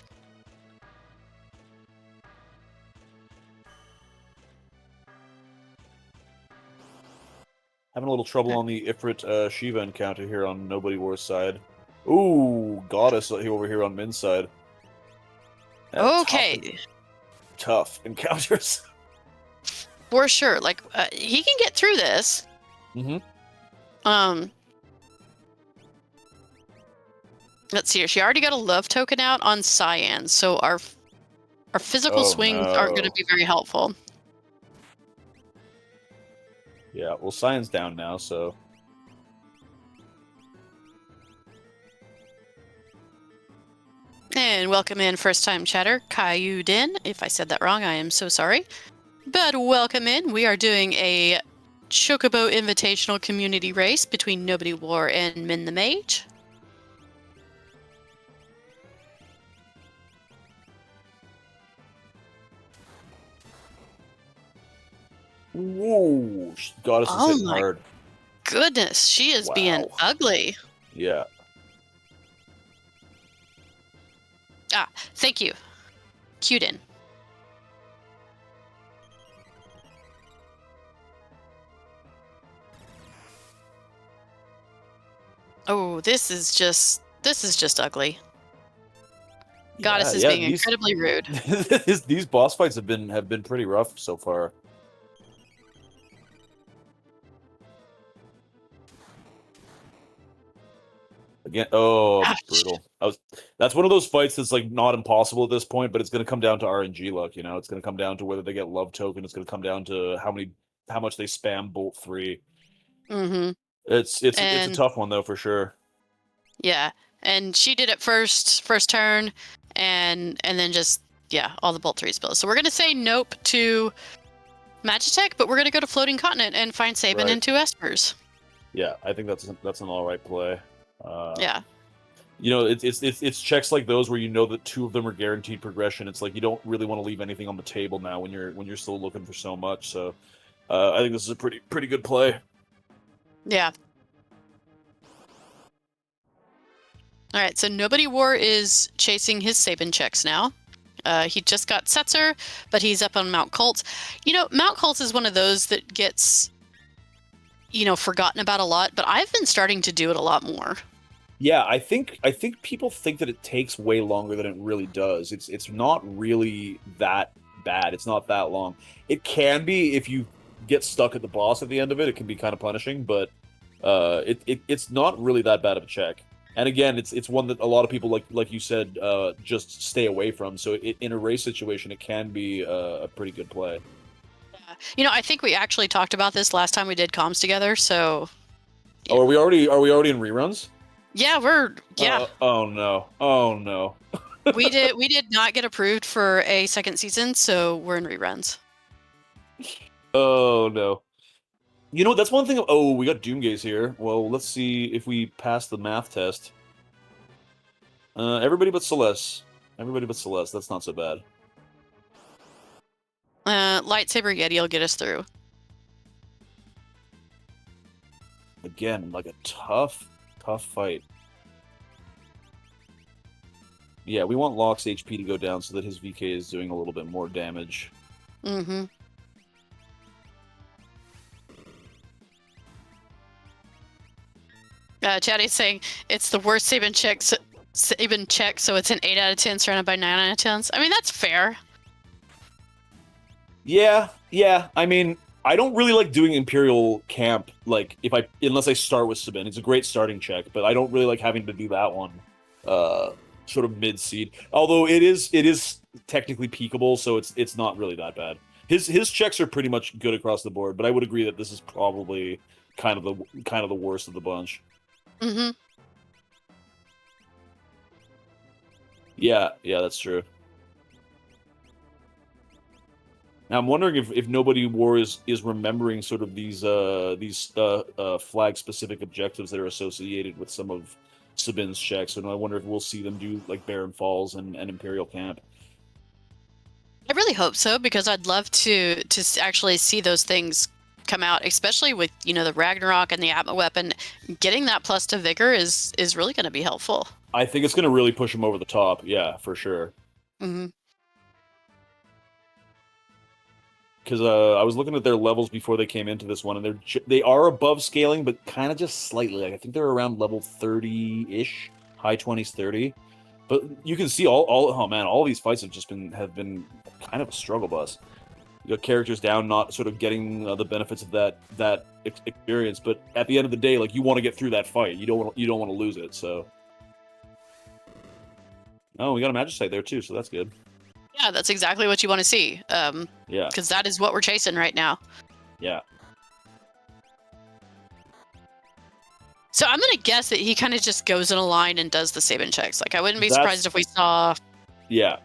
Having a little trouble on the Ifrit Shiva encounter here on Nobody War's side. Ooh, Goddess over here on Min's side. Yeah, Okay, tough encounters. for sure. Like he can get through this. Mm-hmm. Um, let's see here. She already got a love token out on Cyan, so our physical Oh swings aren't going to no. be very helpful. Yeah, well, Cyan's down now, so And welcome in first time chatter, Caillou Din. If I said that wrong, I am so sorry. But welcome in. We are doing a Chocobo Invitational community race between Nobody War and Min the Mage. whoa, Goddess is Oh hitting my hard. goodness, she is being Wow. ugly. Yeah. Ah, thank you. Cuden. Oh, this is just ugly. Goddess Yeah, is yeah. being These incredibly rude. these boss fights have been pretty rough so far. Again, oh, Ouch. brutal. That's one of those fights that's like not impossible at this point, but it's going to come down to RNG luck. It's going to come down to whether they get love token. It's going to come down to how much they spam bolt 3. Mm-hmm. It's a And tough one though for sure. yeah, and she did it first turn, and then just yeah, all the bolt 3 spells. So we're gonna say nope to Magitech, but we're gonna go to Floating Continent and find Sabin Right. and 2 Espers. Yeah, I think that's an all right play. Yeah. It's checks like those where you know that 2 of them are guaranteed progression. It's like you don't really want to leave anything on the table now when you're still looking for so much. So I think this is a pretty good play. Yeah. All right, so Nobody War is chasing his Sabin checks now. He just got Setzer, but he's up on Mount Colt. Mount Colt is one of those that gets, forgotten about a lot, but I've been starting to do it a lot more. Yeah, I think people think that it takes way longer than it really does. It's not really that bad. It's not that long. It can be if you get stuck at the boss at the end of it. It can be kind of punishing, but it's not really that bad of a check. And again, it's one that a lot of people like you said just stay away from. So in a race situation, it can be a pretty good play. I think we actually talked about this last time we did comms together. So Oh, yeah, are we already in reruns? yeah. Oh no. Oh no. We did not get approved for a second season, so we're in reruns. Oh no. That's one thing. Oh, we got Doomgaze here. Well, let's see if we pass the math test. Everybody but Celeste. Everybody but Celeste. That's not so bad. Lightsaber Yeti will get us through. Again, like a tough fight. Yeah, we want Locke's HP to go down so that his VK is doing a little bit more damage. Mm-hmm. Chatty's saying it's the worst Saban check, so it's an 8 out of 10 surrounded by 9 out of 10s. I mean, that's fair. Yeah. I mean, I don't really like doing Imperial Camp, like, unless I start with Sabin. It's a great starting check, but I don't really like having to do that one, sort of mid-seed. Although it is technically peakable, so it's not really that bad. His checks are pretty much good across the board, but I would agree that this is probably kind of the worst of the bunch. Mm-hmm. Yeah, that's true. Now I'm wondering if Nobody War is remembering sort of these flag specific objectives that are associated with some of Sabin's checks, and I wonder if we'll see them do like Barren Falls and Imperial Camp. I really hope so, because I'd love to actually see those things come out, especially with the Ragnarok and the Atma weapon. Getting that plus to vigor is really going to be helpful. I think it's going to really push him over the top. Yeah, for sure. Mm-hmm. Because I was looking at their levels before they came into this one, and they are above scaling, but kind of just slightly. Like, I think they're around level 30-ish, high 20s, 30. But you can see all these fights have been kind of a struggle bus. You got characters down, not sort of getting the benefits of that experience. But at the end of the day, like, you want to get through that fight. You don't want to lose it. So, oh, we got a Magicite there too, so that's good. Yeah, that's exactly what you want to see. Yeah, because that is what we're chasing right now. Yeah. So I'm gonna guess that he kind of just goes in a line and does the Saban checks. Like, I wouldn't be surprised if we saw. Yeah.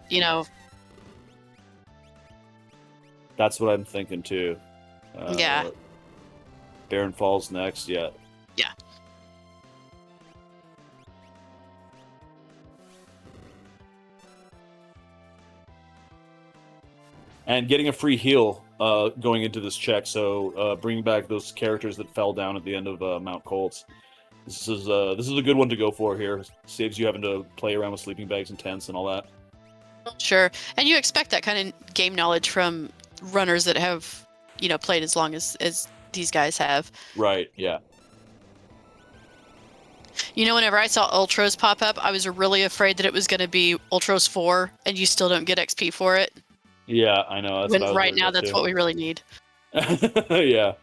That's what I'm thinking too. Yeah. Barren Falls next. Yeah. Yeah. And getting a free heal going into this check, so bringing back those characters that fell down at the end of Mount Colts. This is a good one to go for here. Saves you having to play around with sleeping bags and tents and all that. Sure, and you expect that kind of game knowledge from runners that have played as long as these guys have. Right. Yeah. Whenever I saw Ultros pop up, I was really afraid that it was going to be Ultros 4, and you still don't get XP for it. Yeah, I know. That's when right now, that's what we really need. Yeah.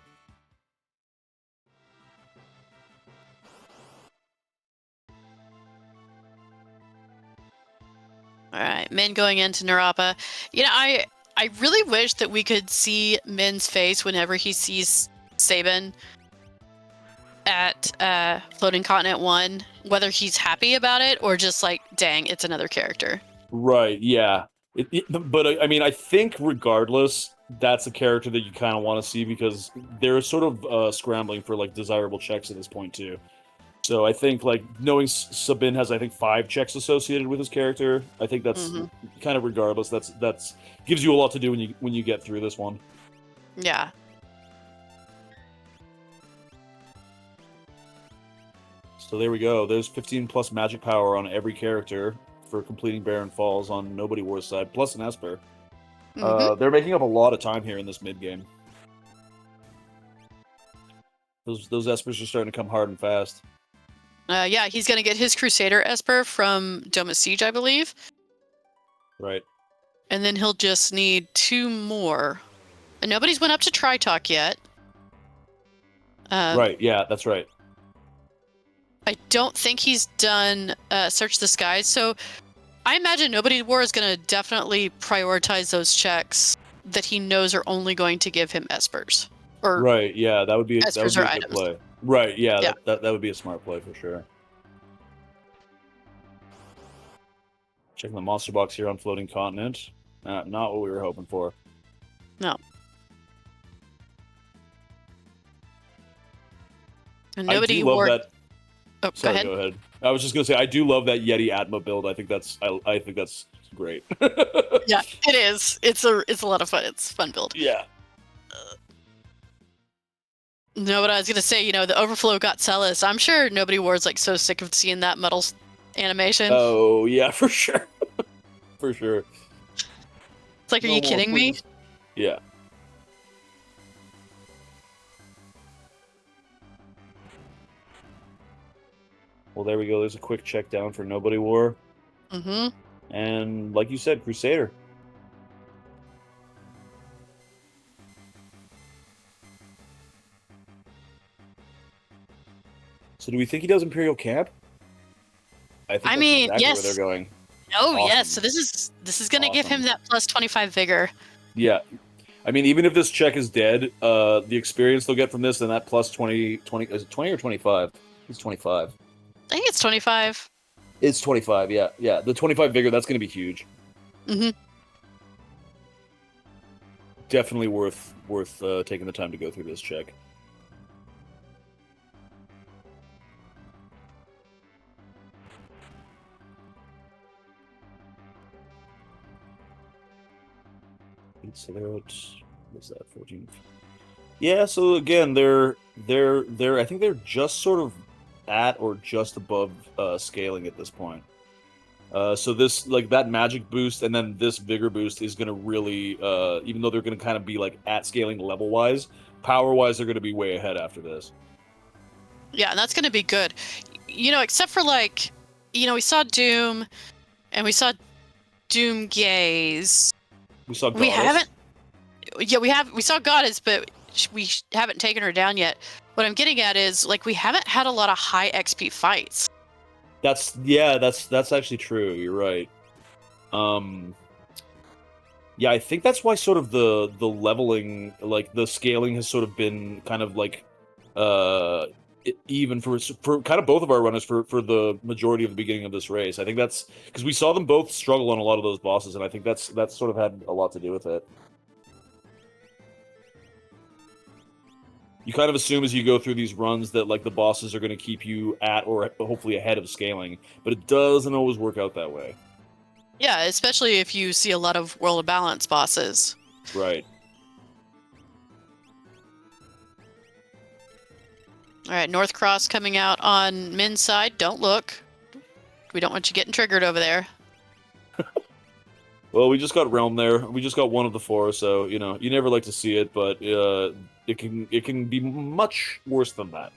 All right, Min going into Narapa. I really wish that we could see Min's face whenever he sees Saban at Floating Continent 1, whether he's happy about it or just like, dang, it's another character. Right, yeah. But I mean, I think regardless, that's a character that you kind of want to see, because they're sort of scrambling for like desirable checks at this point too. So I think, like, knowing Sabin has, I think, 5 checks associated with his character, I think that's kind of regardless. That's gives you a lot to do when you get through this one. Yeah. So there we go. There's 15 plus magic power on every character for completing Barren Falls on Nobody War's side, plus an Esper. They're making up a lot of time here in this mid game. Those Espers are starting to come hard and fast. Yeah, he's going to get his Crusader Esper from Doma Siege, I believe. Right. And then he'll just need 2 more. And nobody's went up to Tritalk yet. Right, yeah, that's right. I don't think he's done Search the Skies, so I imagine Nobody War is going to definitely prioritize those checks that he knows are only going to give him Espers. Right, yeah, that would be a good items. play. Right, yeah. That would be a smart play for sure. Checking the monster box here on Floating Continent. Not what we were hoping for. No. And Nobody War. That... Oh, sorry, go ahead. I was just gonna say, I do love that Yeti Atma build. I think that's great. Yeah, it is. It's a lot of fun. It's a fun build. Yeah. No, what I was gonna say, the Overflow got Celis. I'm sure Nobody War's like so sick of seeing that metal animation. Oh yeah, for sure, for sure. It's like, are No you more, kidding me? please. Yeah. Well, there we go. There's a quick check down for Nobody War. Mm-hmm. And like you said, Crusader. So do we think he does Imperial Camp? I think I that's mean, exactly where they're yes. going. Oh, yes. So Awesome. this is gonna give him Awesome. that plus 25 vigor. Yeah. I mean, even if this check is dead, the experience they'll get from this and that plus 20, is it 20 or 25? It's 25. I think it's 25. It's 25, yeah. Yeah. The 25 vigor, that's going to be huge. Mm-hmm. Definitely worth taking the time to go through this check. So they're at, what's that, 14? Yeah, so again, they're I think they're just sort of at or just above scaling at this point. So this, like, that magic boost and then this vigor boost is going to really, even though they're going to kind of be like at scaling level wise, power wise, they're going to be way ahead after this. Yeah, and that's gonna be good. You know, except for like, you know, we saw Doom and we saw Doom Gaze. We saw We Goddess. haven't. Yeah, we saw Goddess, but we haven't taken her down yet. What I'm getting at is, like, we haven't had a lot of high XP fights. That's actually true. You're right. Yeah, I think that's why sort of the leveling, like the scaling, has sort of been kind of like even for kind of both of our runners for the majority of the beginning of this race. I think that's because we saw them both struggle on a lot of those bosses, and I think that's sort of had a lot to do with it. You kind of assume as you go through these runs that like the bosses are going to keep you at or hopefully ahead of scaling, but it doesn't always work out that way. Yeah, especially if you see a lot of World of Balance bosses. Right. All right, North Cross coming out on Min's side. Don't look. We don't want you getting triggered over there. Well, we just got Realm there. We just got one of the four, so you know you never like to see it, but it can be much worse than that.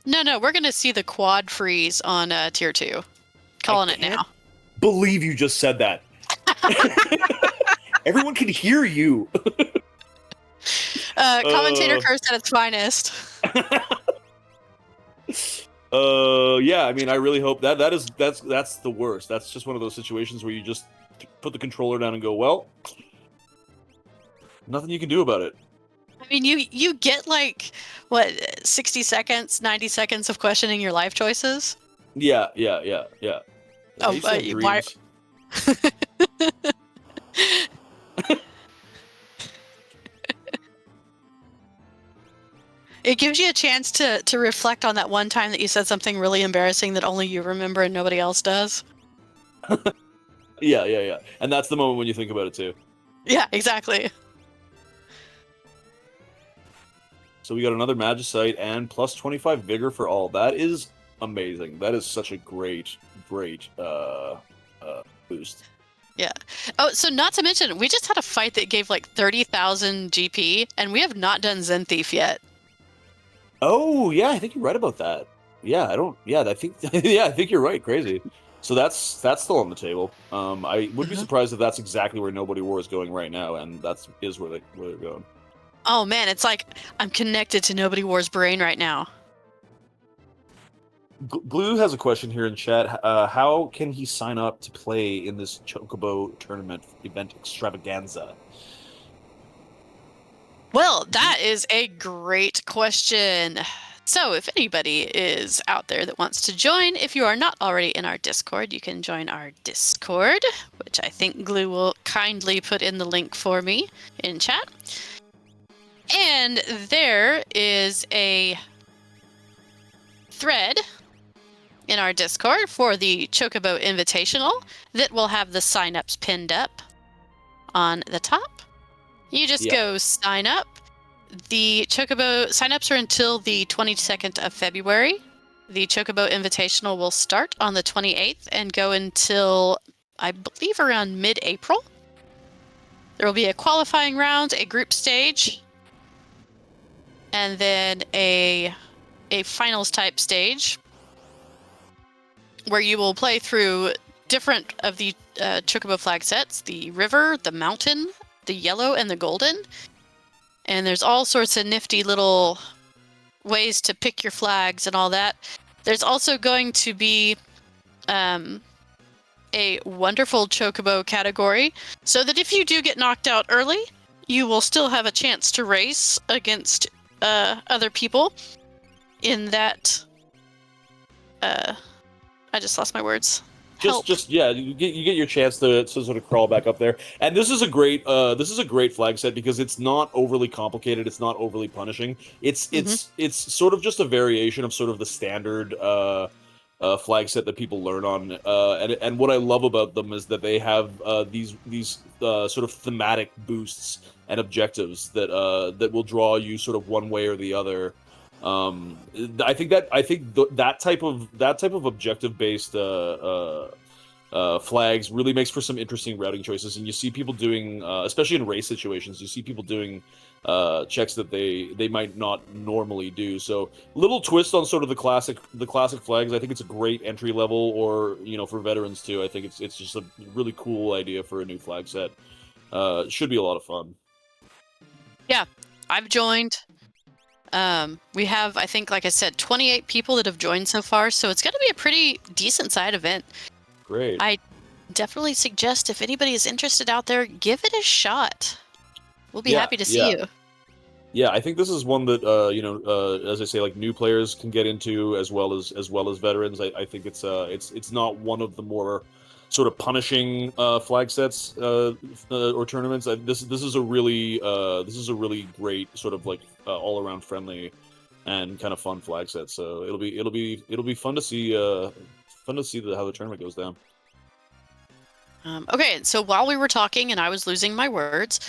No, we're gonna see the quad freeze on tier 2. Calling it now. Believe you just said that. Everyone can hear you. Commentator curse at its finest. Yeah. I mean, I really hope that's the worst. That's just one of those situations where you just put the controller down and go, well, nothing you can do about it. I mean, you get like what 60 seconds, 90 seconds of questioning your life choices. Yeah. Oh, I used to have why? dreams. It gives you a chance to reflect on that one time that you said something really embarrassing that only you remember and nobody else does. Yeah. And that's the moment when you think about it too. Yeah, exactly. So we got another Magicite and plus 25 Vigor for all. That is amazing. That is such a great boost. Yeah. Oh, so not to mention, we just had a fight that gave like 30,000 GP, and we have not done Zen Thief yet. Oh yeah, I think you're right about that. Yeah, I don't. Yeah, I think. Yeah, I think you're right. Crazy. So that's still on the table. I would be surprised if that's exactly where Nobody War is going right now, and that's where they're going. Oh man, it's like I'm connected to Nobody War's brain right now. Glue has a question here in chat. How can he sign up to play in this Chocobo tournament event extravaganza? Well, that is a great question. So if anybody is out there that wants to join, if you are not already in our Discord, you can join our Discord, which I think Glue will kindly put in the link for me in chat. And there is a thread in our Discord for the Chocobo Invitational that will have the signups pinned up on the top. You just go sign up. The Chocobo signups are until the 22nd of February. The Chocobo Invitational will start on the 28th and go until, I believe, around mid-April. There will be a qualifying round, a group stage, and then a finals type stage where you will play through different of the Chocobo flag sets: the river, the mountain, the yellow, and the golden. And there's all sorts of nifty little ways to pick your flags and all that. There's also going to be a wonderful Chocobo category, so that if you do get knocked out early, you will still have a chance to race against other people in that. I just lost my words. Help. Just yeah, you get your chance to sort of crawl back up there. And this is a great flag set because it's not overly complicated, it's not overly punishing. It's sort of just a variation of sort of the standard flag set that people learn on. And what I love about them is that they have these sort of thematic boosts and objectives that will draw you sort of one way or the other. I think that type of objective based flags really makes for some interesting routing choices, and you see people doing, especially in race situations, you see people doing checks that they might not normally do. So little twist on sort of the classic flags. I think it's a great entry level, or for veterans too. I think it's just a really cool idea for a new flag set. It should be a lot of fun. Yeah, I've joined. We have, I think, like I said, 28 people that have joined so far, so it's going to be a pretty decent side event. Great. I definitely suggest, if anybody is interested out there, give it a shot. We'll be happy to see you. Yeah, I think this is one that as I say, like new players can get into as well as veterans. I think it's not one of the more sort of punishing flag sets or tournaments. This is a really great sort of like all around friendly and kind of fun flag set. So it'll be fun to see how the tournament goes down. Okay, so while we were talking and I was losing my words,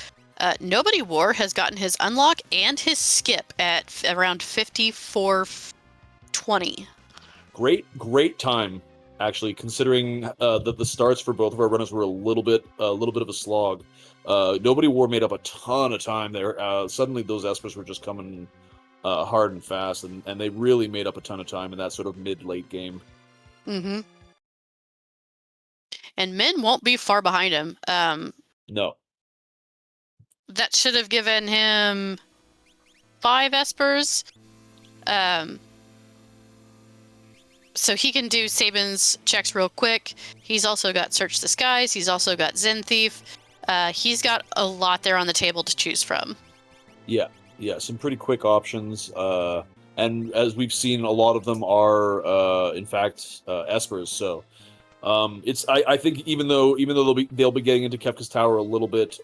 Nobody War has gotten his unlock and his skip at around 5420. Great time, actually, considering that the starts for both of our runners were a little bit of a slog. Nobody War made up a ton of time there. Suddenly, those espers were just coming hard and fast, and they really made up a ton of time in that sort of mid-late game. Mm-hmm. And Min won't be far behind him. No. That should have given him 5 espers. So he can do Sabin's checks real quick. He's also got Search the Skies. He's also got Zen Thief. He's got a lot there on the table to choose from. Yeah, some pretty quick options. And as we've seen, a lot of them are, in fact, espers. So I think even though they'll be getting into Kefka's Tower a little bit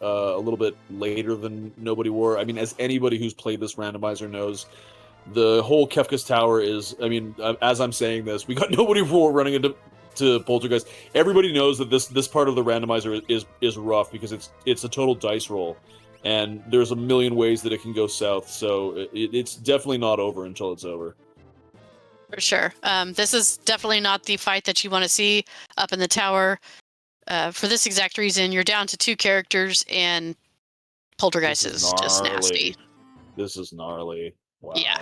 later than Nobody War. I mean, as anybody who's played this randomizer knows, the whole Kefka's Tower is. I mean, as I'm saying this, we got Nobody War running into Poltergeist. Everybody knows that this part of the randomizer is rough because it's a total dice roll, and there's a million ways that it can go south. So it's definitely not over until it's over. For sure. This is definitely not the fight that you want to see up in the tower. For this exact reason, you're down to 2 characters, and Poltergeist is just nasty. This is gnarly. Wow. Yeah.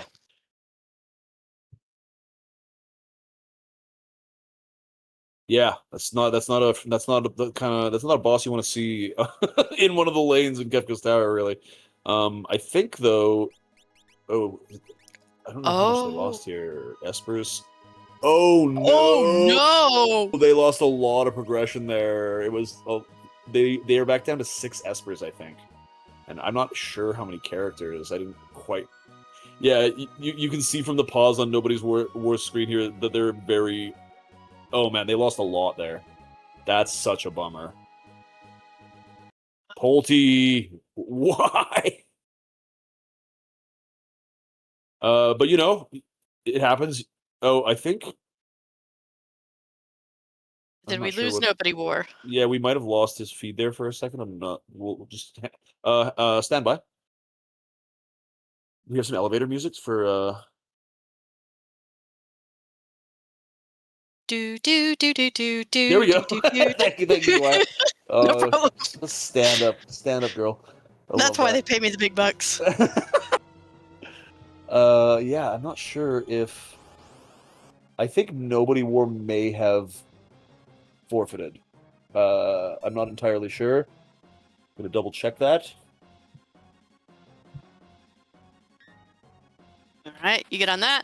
Yeah, that's not a boss you want to see in one of the lanes in Kefka's Tower, really. I think though. Oh, I don't know how much they lost here. Espers. Oh no! Oh no! They lost a lot of progression there. It was they are back down to 6 espers, I think, and I'm not sure how many characters. I didn't quite. Yeah, you can see from the pause on Nobody's War screen here that they're very. Oh man, they lost a lot there. That's such a bummer. Polty, why? But it happens. Oh, I think. Did we lose Nobody War? Yeah, we might have lost his feed there for a second. I'm not. We'll just stand by. We have some elevator music for do do do do do There we do go. do do. Thank you, Glenn. No problem. Stand up, girl. I That's love why they pay me the big bucks. that. Yeah, I'm not sure if. I think Nobody War may have forfeited. I'm not entirely sure. I'm gonna double check that. All right, you get on that.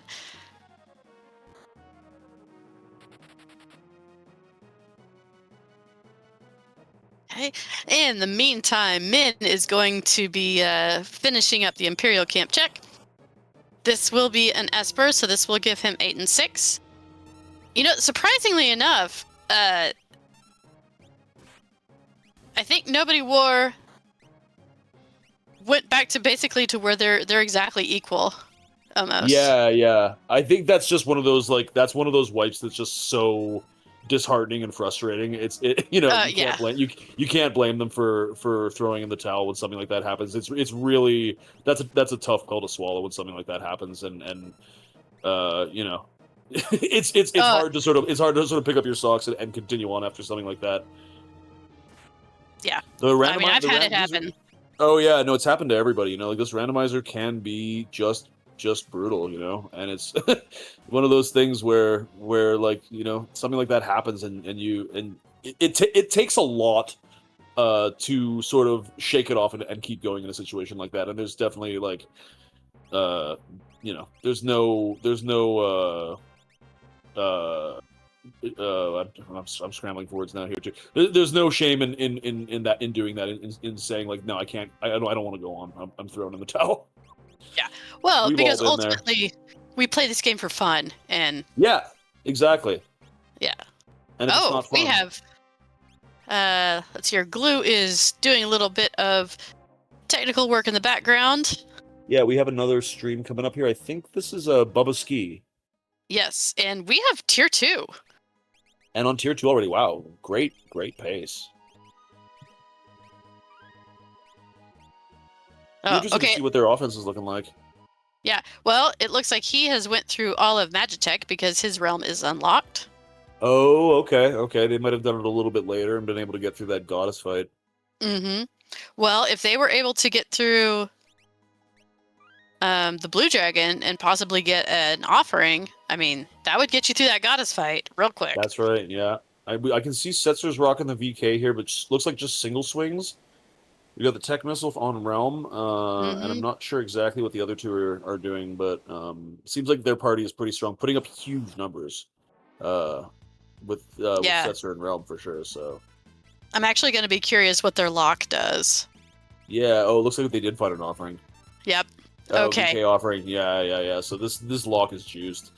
Okay. In the meantime, Min is going to be finishing up the Imperial Camp check. This will be an Esper, so this will give him 8 and 6. You know, surprisingly enough, I think Nobody War went back to basically to where they're exactly equal, almost. Yeah. I think that's just one of those that's one of those wipes that's just so disheartening and frustrating. You Yeah. can't blame you can't blame them for throwing in the towel when something like that happens. It's really that's a tough pill to swallow when something like that happens, and it's hard to sort of pick up your socks and continue on after something like that. Yeah. I mean, I've had it happen. Oh yeah, no, it's happened to everybody. This randomizer can be just brutal, and it's one of those things where something like that happens, and it takes a lot to sort of shake it off and keep going in a situation like that. And there's definitely there's no I'm scrambling for words now here too. There's no shame in doing that, in saying no, I can't, I don't want to go on. I'm throwing in the towel. Yeah. Well, We've because all been ultimately we play this game for fun, and yeah, exactly. Yeah. And if it's not fun, we have. Let's see. Our glue is doing a little bit of technical work in the background. Yeah, we have another stream coming up here. I think this is a Bubba Ski. Yes, and we have tier 2. And on tier 2 already. Wow, great pace. Interesting to see what their offense is looking like. Yeah, well, it looks like he has went through all of Magitech because his realm is unlocked. Oh, okay. They might have done it a little bit later and been able to get through that goddess fight. Mm-hmm. Well, if they were able to get through the blue dragon and possibly get an offering, I mean, that would get you through that goddess fight real quick. That's right, yeah. I can see Setzer's rocking the VK here, but looks like just single swings. We got the tech missile on Realm, and I'm not sure exactly what the other two are doing, but seems like their party is pretty strong, putting up huge numbers with Setzer and Realm for sure. So I'm actually going to be curious what their lock does. Yeah. Oh, it looks like they did find an offering. Yep. Oh, okay. VK offering. Yeah. So this lock is juiced.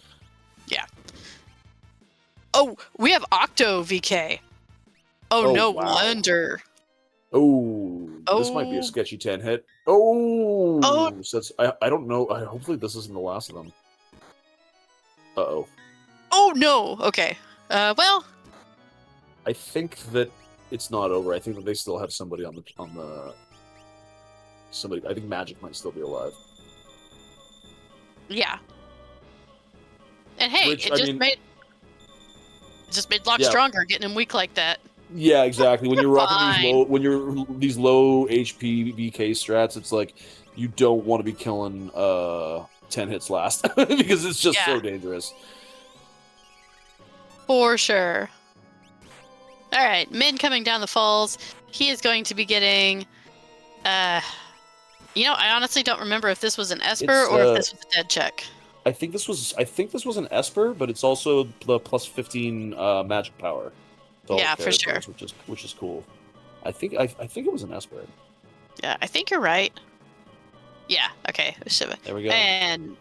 Yeah. Oh, we have Octo VK. Oh, no wonder. Oh, this might be a sketchy 10 hit. So that's, I don't know. Hopefully this isn't the last of them. Uh-oh. Oh, no. Okay. Well. I think that it's not over. I think that they still have somebody on the somebody. I think Magic might still be alive. Yeah. And hey, it just made Locke stronger, getting him weak like that. Yeah, exactly. When you're rocking these low HP VK strats, it's like you don't want to be killing 10 hits last because it's just so dangerous. For sure. All right, Min coming down the falls. He is going to be getting I honestly don't remember if this was an Esper or if this was a dead check. I think this was an Esper, but it's also the plus 15 magic power. Yeah, for sure. Which is cool. I think it was an Esper. Yeah, I think you're right. Yeah, okay. There we go. And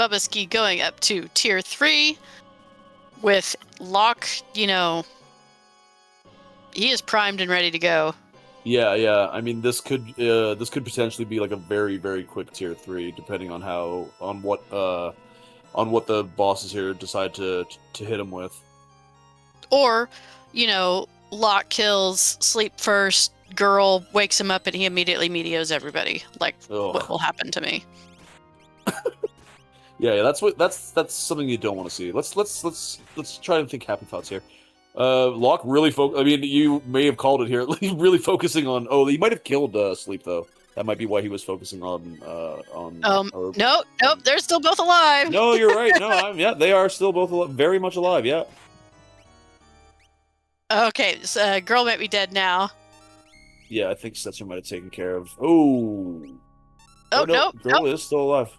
Bubba Ski going up to tier 3 with Locke, he is primed and ready to go. Yeah. I mean, this could potentially be like a very, very quick tier 3, depending on what the bosses here decide to hit him with. Or, Locke kills Sleep First, Girl wakes him up, and he immediately meteos everybody. Like what will happen to me. Yeah, that's something you don't want to see. Let's try and think happy thoughts here. Locke really I mean, you may have called it here. Really focusing on. Oh, he might have killed Sleep though. That might be why he was focusing Or, Nope, they're still both alive. no, you're right. No, yeah, they are still both very much alive. Yeah. Okay, so, girl might be dead now. Yeah, I think Setzer might have taken care of. Oh. Oh, No, nope, girl is still alive.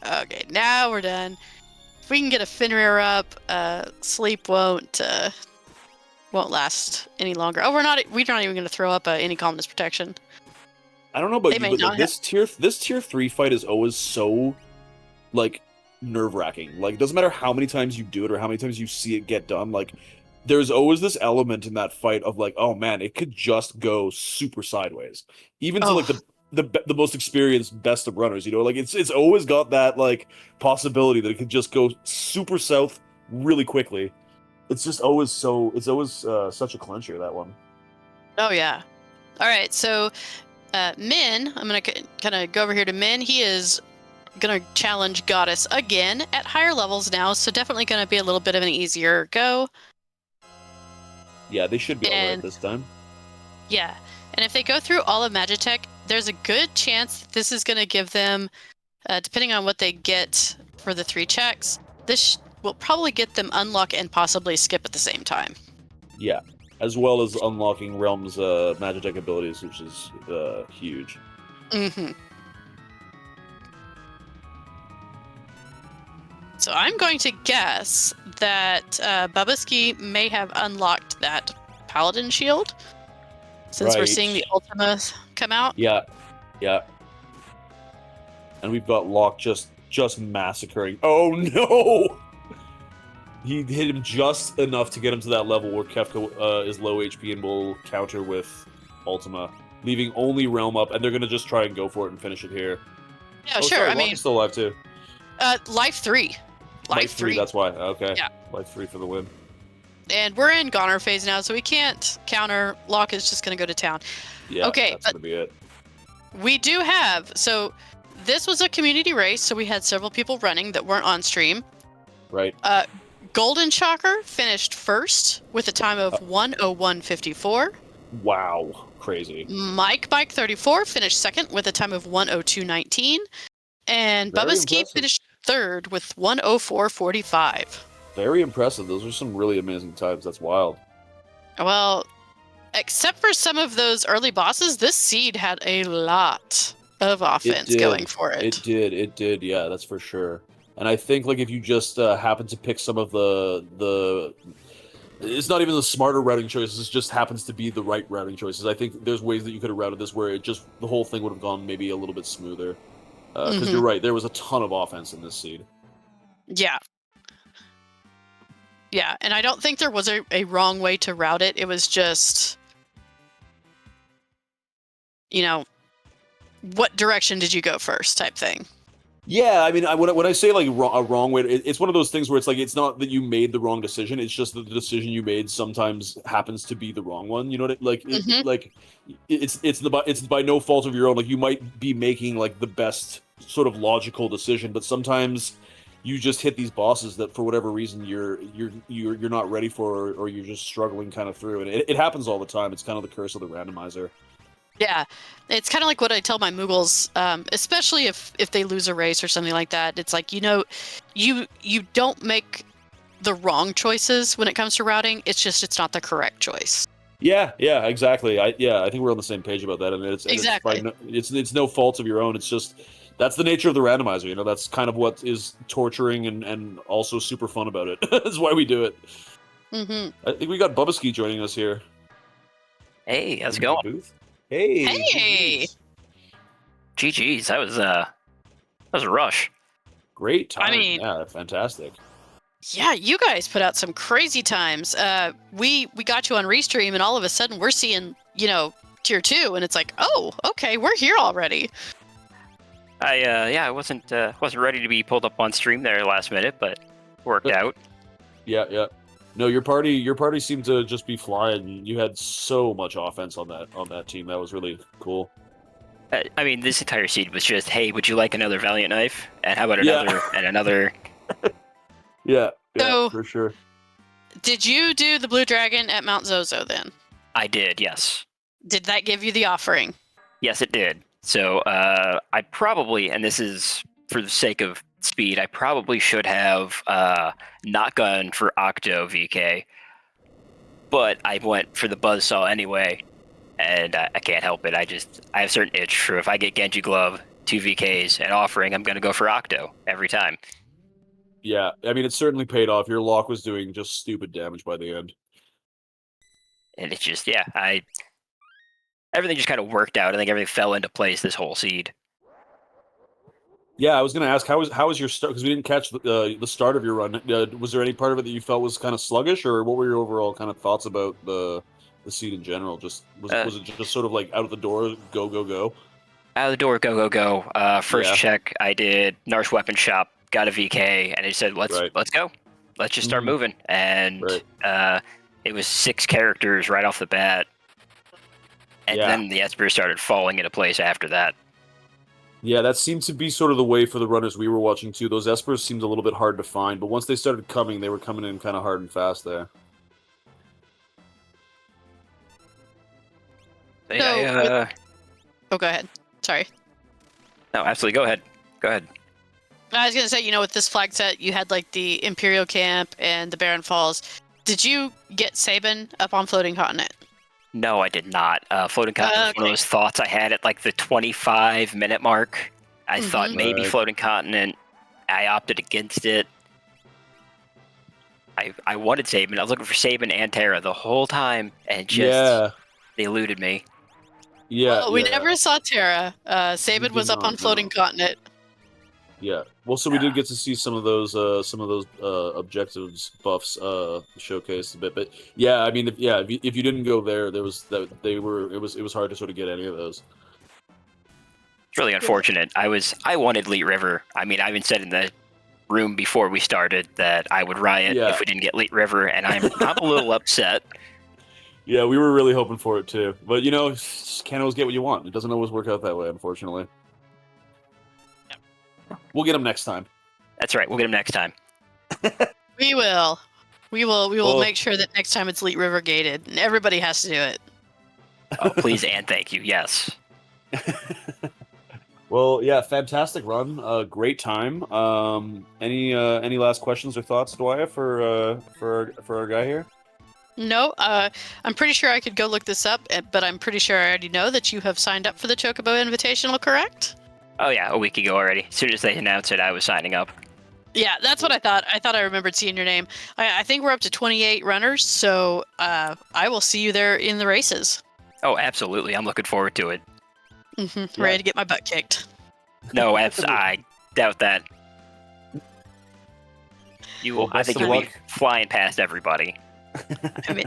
Okay, now we're done. If we can get a Fenrir up, Sleep won't last any longer. Oh, we're not even going to throw up any calmness protection. I don't know about They you, may but like not this tier 3 fight is always so like nerve-wracking. Like, it doesn't matter how many times you do it or how many times you see it get done, like there's always this element in that fight of like, oh man, it could just go super sideways. Even to like Oh, the most experienced best of runners, you know, like it's always got that like possibility that it could just go super south really quickly. It's always such a clincher, that one. oh yeah. All right, so Min, I'm going to kind of go over here to Min. He is going to challenge Goddess again at higher levels now, so definitely going to be a little bit of an easier go. Yeah, they should be all right And this time. yeah, and if they go through all of Magitech, there's a good chance that this is going to give them, depending on what they get for the 3 checks, this will probably get them unlock and possibly skip at the same time. Yeah, as well as unlocking Realm's Magitech abilities, which is huge. Mm-hmm. So I'm going to guess that Babuski may have unlocked that Paladin shield, since we're Right. seeing the Ultima come out. Yeah, yeah. And we've got Locke just massacring. Oh no! He hit him just enough to get him to that level where Kefka is low HP and will counter with Ultima, leaving only Realm up, and they're gonna just try and go for it and finish it here. Yeah, Oh, sure. sorry, I Locke mean, is still alive too. Life 3. Life 3, that's why. Okay. Yeah. Life 3 for the win. And we're in Goner phase now, so we can't counter. Locke is just going to go to town. Yeah, Okay, that's but gonna be it. we do have. So this was a community race, so we had several people running that weren't on stream. Right. Golden Shocker finished first with a time of 1:01:54. Wow. Crazy. Mike 34 finished second with a time of 1:02:19. And Very Bubba Ski impressive. finished third with 1:04:45. Very impressive. Those are some really amazing times. That's wild. Well, except for some of those early bosses, this seed had a lot of offense going for it. It did. Yeah, that's for sure. And I think like if you just happen to pick some of the it's not even the smarter routing choices, it just happens to be the right routing choices. I think there's ways that you could have routed this where it just the whole thing would have gone maybe a little bit smoother. Because you're right, there was a ton of offense in this seed. Yeah. Yeah, and I don't think there was a wrong way to route it. It was just, what direction did you go first type thing. Yeah, I mean, when I say like a wrong way, it's one of those things where it's like it's not that you made the wrong decision; it's just that the decision you made sometimes happens to be the wrong one. You know what? It's by no fault of your own. Like you might be making like the best sort of logical decision, but sometimes you just hit these bosses that for whatever reason you're not ready for, or you're just struggling kind of through, and it happens all the time. It's kind of the curse of the randomizer. Yeah, it's kind of like what I tell my Moogles, especially if they lose a race or something like that. It's like, you don't make the wrong choices when it comes to routing. It's just it's not the correct choice. Yeah, exactly. I think we're on the same page about that, and Exactly. it's no fault of your own. It's just that's the nature of the randomizer. You know, that's kind of what is torturing and also super fun about it. That's why we do it. Mm-hmm. I think we got Bubbaski joining us here. Hey, how's it going? Booth. Hey. Hey! GG's, that was a rush. Great time. I mean- yeah, fantastic. Yeah, you guys put out some crazy times. We got you on Restream, and all of a sudden we're seeing, tier 2, and it's like, oh, okay, we're here already. I wasn't ready to be pulled up on stream there last minute, but worked out. Yeah. No, your party seemed to just be flying. You had so much offense on that team. That was really cool. I mean, this entire seed was just, hey, would you like another Valiant knife? And how about Yeah. another and another? Yeah, So, for sure. did you do the Blue Dragon at Mount Zozo then? I did, yes. Did that give you the offering? Yes, it did. So I probably, and this is for the sake of speed, I probably should have not gone for Octo VK, but I went for the Buzzsaw anyway, and I can't help it. I have a certain itch for if I get Genji Glove, 2 VKs, and offering, I'm going to go for Octo every time. Yeah, I mean, it certainly paid off. Your lock was doing just stupid damage by the end. And it's just, yeah, everything just kind of worked out. I think everything fell into place this whole seed. Yeah, I was going to ask, how was your start? Because we didn't catch the start of your run. Was there any part of it that you felt was kind of sluggish, or what were your overall kind of thoughts about the seed in general? Just was it just sort of like out of the door, go go go? Out of the door, go go go. First Yeah. check, I did Narsh Weapon Shop, got a VK, and I said, let's go, let's just start moving. And it was 6 characters right off the bat, and then the Esper started falling into place after that. Yeah, that seemed to be sort of the way for the runners we were watching too. Those Espers seemed a little bit hard to find, but once they started coming, they were coming in kind of hard and fast there. So, yeah, Oh, go ahead. Sorry. No, absolutely. Go ahead. Go ahead. I was going to say, with this flag set, you had like the Imperial Camp and the Barren Falls. Did you get Sabin up on Floating Continent? No, I did not. Floating Continent was one of those thoughts I had at like the 25-minute mark. I thought maybe Floating Continent. I opted against it. I wanted Sabin. I was looking for Sabin and Terra the whole time, and just they eluded me. Yeah, well, we never saw Terra. Sabin was up on Floating Continent. Yeah. Well, so we did get to see some of those objectives buffs showcased a bit, but yeah, I mean, if you didn't go there, it was hard to sort of get any of those. It's really unfortunate. I wanted Leet River. I mean, I even said in the room before we started that I would riot if we didn't get Leet River, and I'm a little upset. Yeah, we were really hoping for it too, but can't always get what you want. It doesn't always work out that way, unfortunately. We'll get them next time. That's right. We'll get them next time. We will. We will make sure that next time it's Leet River gated, and everybody has to do it. Oh, please and thank you. Yes. Well, yeah, fantastic run. Great time. Any last questions or thoughts, Dwyer, for our guy here? No, I'm pretty sure I could go look this up, but I'm pretty sure I already know that you have signed up for the Chocobo Invitational, correct? Oh yeah, a week ago already. As soon as they announced it, I was signing up. Yeah, that's what I thought. I thought I remembered seeing your name. I think we're up to 28 runners, so I will see you there in the races. Oh, absolutely. I'm looking forward to it. Ready to get my butt kicked. No, I doubt that. You will. I think you'll be flying past everybody. I mean,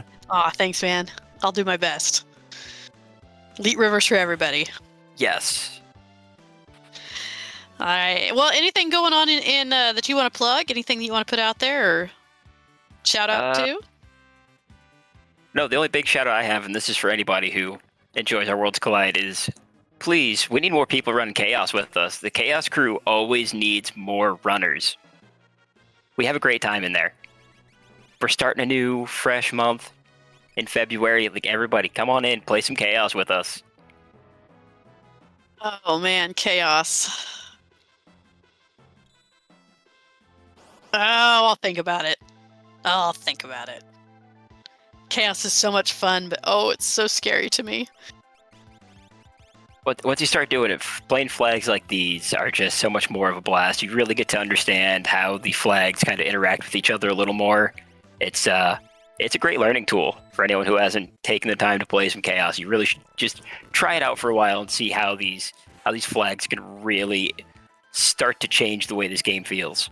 thanks, man. I'll do my best. Leet Rivers for everybody. Yes. All right. Well, anything going on in that you want to plug? Anything that you want to put out there or shout out to? No, the only big shout out I have, and this is for anybody who enjoys our Worlds Collide, is please, we need more people running Chaos with us. The Chaos crew always needs more runners. We have a great time in there. We're starting a new, fresh month in February. Like, everybody, come on in, play some Chaos with us. Oh, man, Chaos. Oh, I'll think about it. I'll think about it. Chaos is so much fun, but it's so scary to me. But once you start doing it, playing flags like these are just so much more of a blast. You really get to understand how the flags kind of interact with each other a little more. It's a great learning tool for anyone who hasn't taken the time to play some Chaos. You really should just try it out for a while and see how these flags can really start to change the way this game feels.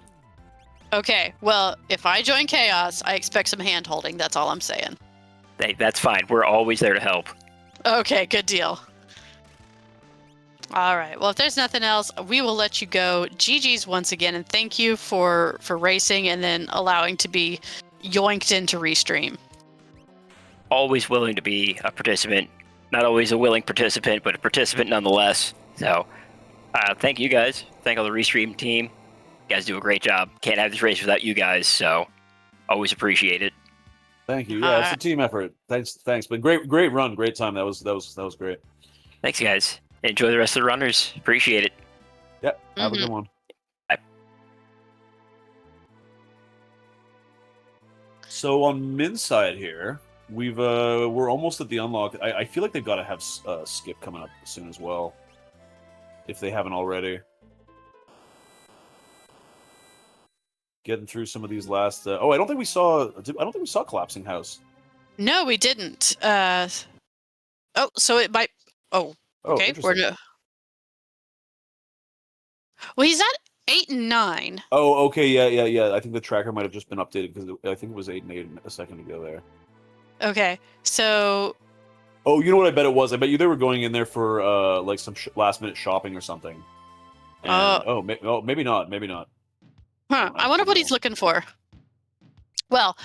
Okay, well, if I join Chaos, I expect some hand-holding. That's all I'm saying. Hey, that's fine. We're always there to help. Okay, good deal. All right. Well, if there's nothing else, we will let you go. GG's once again, and thank you for racing and then allowing to be yoinked into Restream. Always willing to be a participant. Not always a willing participant, but a participant nonetheless. So, thank you guys. Thank all the Restream team. You guys do a great job. Can't have this race without you guys, so always appreciate it. Thank you. Yeah, it's a team effort. Thanks. But great run, great time. That was great. Thanks, guys. Enjoy the rest of the runners. Appreciate it. Yep. Have a good one. Bye. So on Min's side here, we're almost at the unlock. I feel like they've got to have Skip coming up soon as well, if they haven't already. Getting through some of these last. I don't think we saw Collapsing House. No, we didn't. So it might. Oh, okay. Interesting. Well, he's at 8 and 9. Oh, okay. Yeah. I think the tracker might have just been updated because I think it was 8 and 8 a second ago there. Okay, so. Oh, you know what I bet it was? I bet you they were going in there for like some last minute shopping or something. And, maybe not. Maybe not. Huh. I wonder what he's looking for. Well,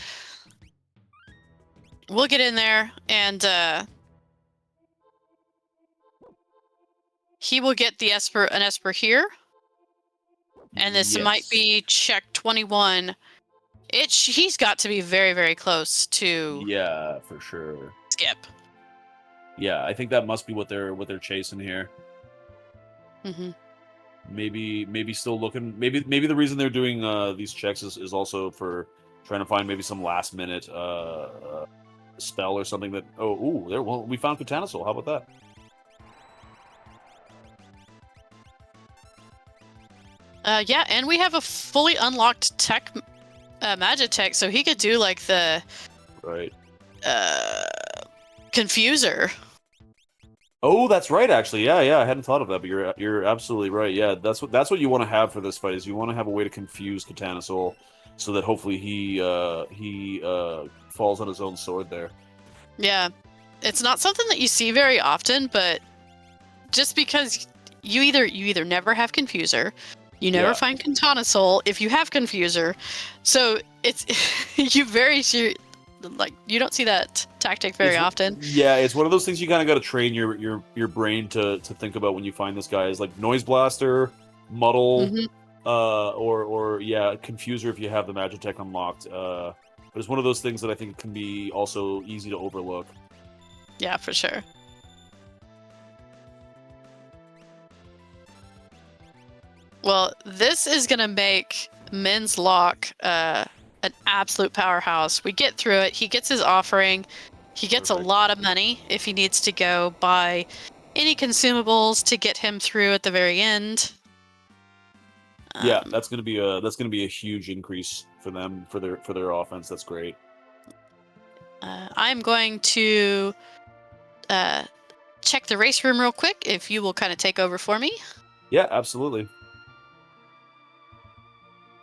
we'll get in there and he will get an Esper here. And this might be check 21. He's got to be very, very close to. Yeah, for sure. Skip. Yeah, I think that must be what they're chasing here. Mm-hmm. Maybe still looking. Maybe the reason they're doing these checks is also for trying to find maybe some last minute spell or something that. Well, we found Katanasol. How about that? Yeah, and we have a fully unlocked tech, Magitech, so he could do like the right confuser. Oh, that's right. Actually, yeah. I hadn't thought of that, but you're absolutely right. Yeah, that's what you want to have for this fight. Is you want to have a way to confuse Katanasol, so that hopefully he falls on his own sword there. Yeah, it's not something that you see very often, but just because you either never have confuser, you never find Katanasol if you have confuser, so it's you don't see that tactic very often. Yeah, it's one of those things you kind of got to train your brain to think about when you find this guy. Is like Noise Blaster, Muddle, or Confuser if you have the Magitech unlocked. But it's one of those things that I think can be also easy to overlook. Yeah, for sure. Well, this is gonna make Min's Lock an absolute powerhouse. We get through it. He gets his offering. He gets a lot of money if he needs to go buy any consumables to get him through at the very end. Yeah, that's gonna be a huge increase for them for their offense. That's great. I'm going to check the race room real quick. If you will kind of take over for me. Yeah, absolutely.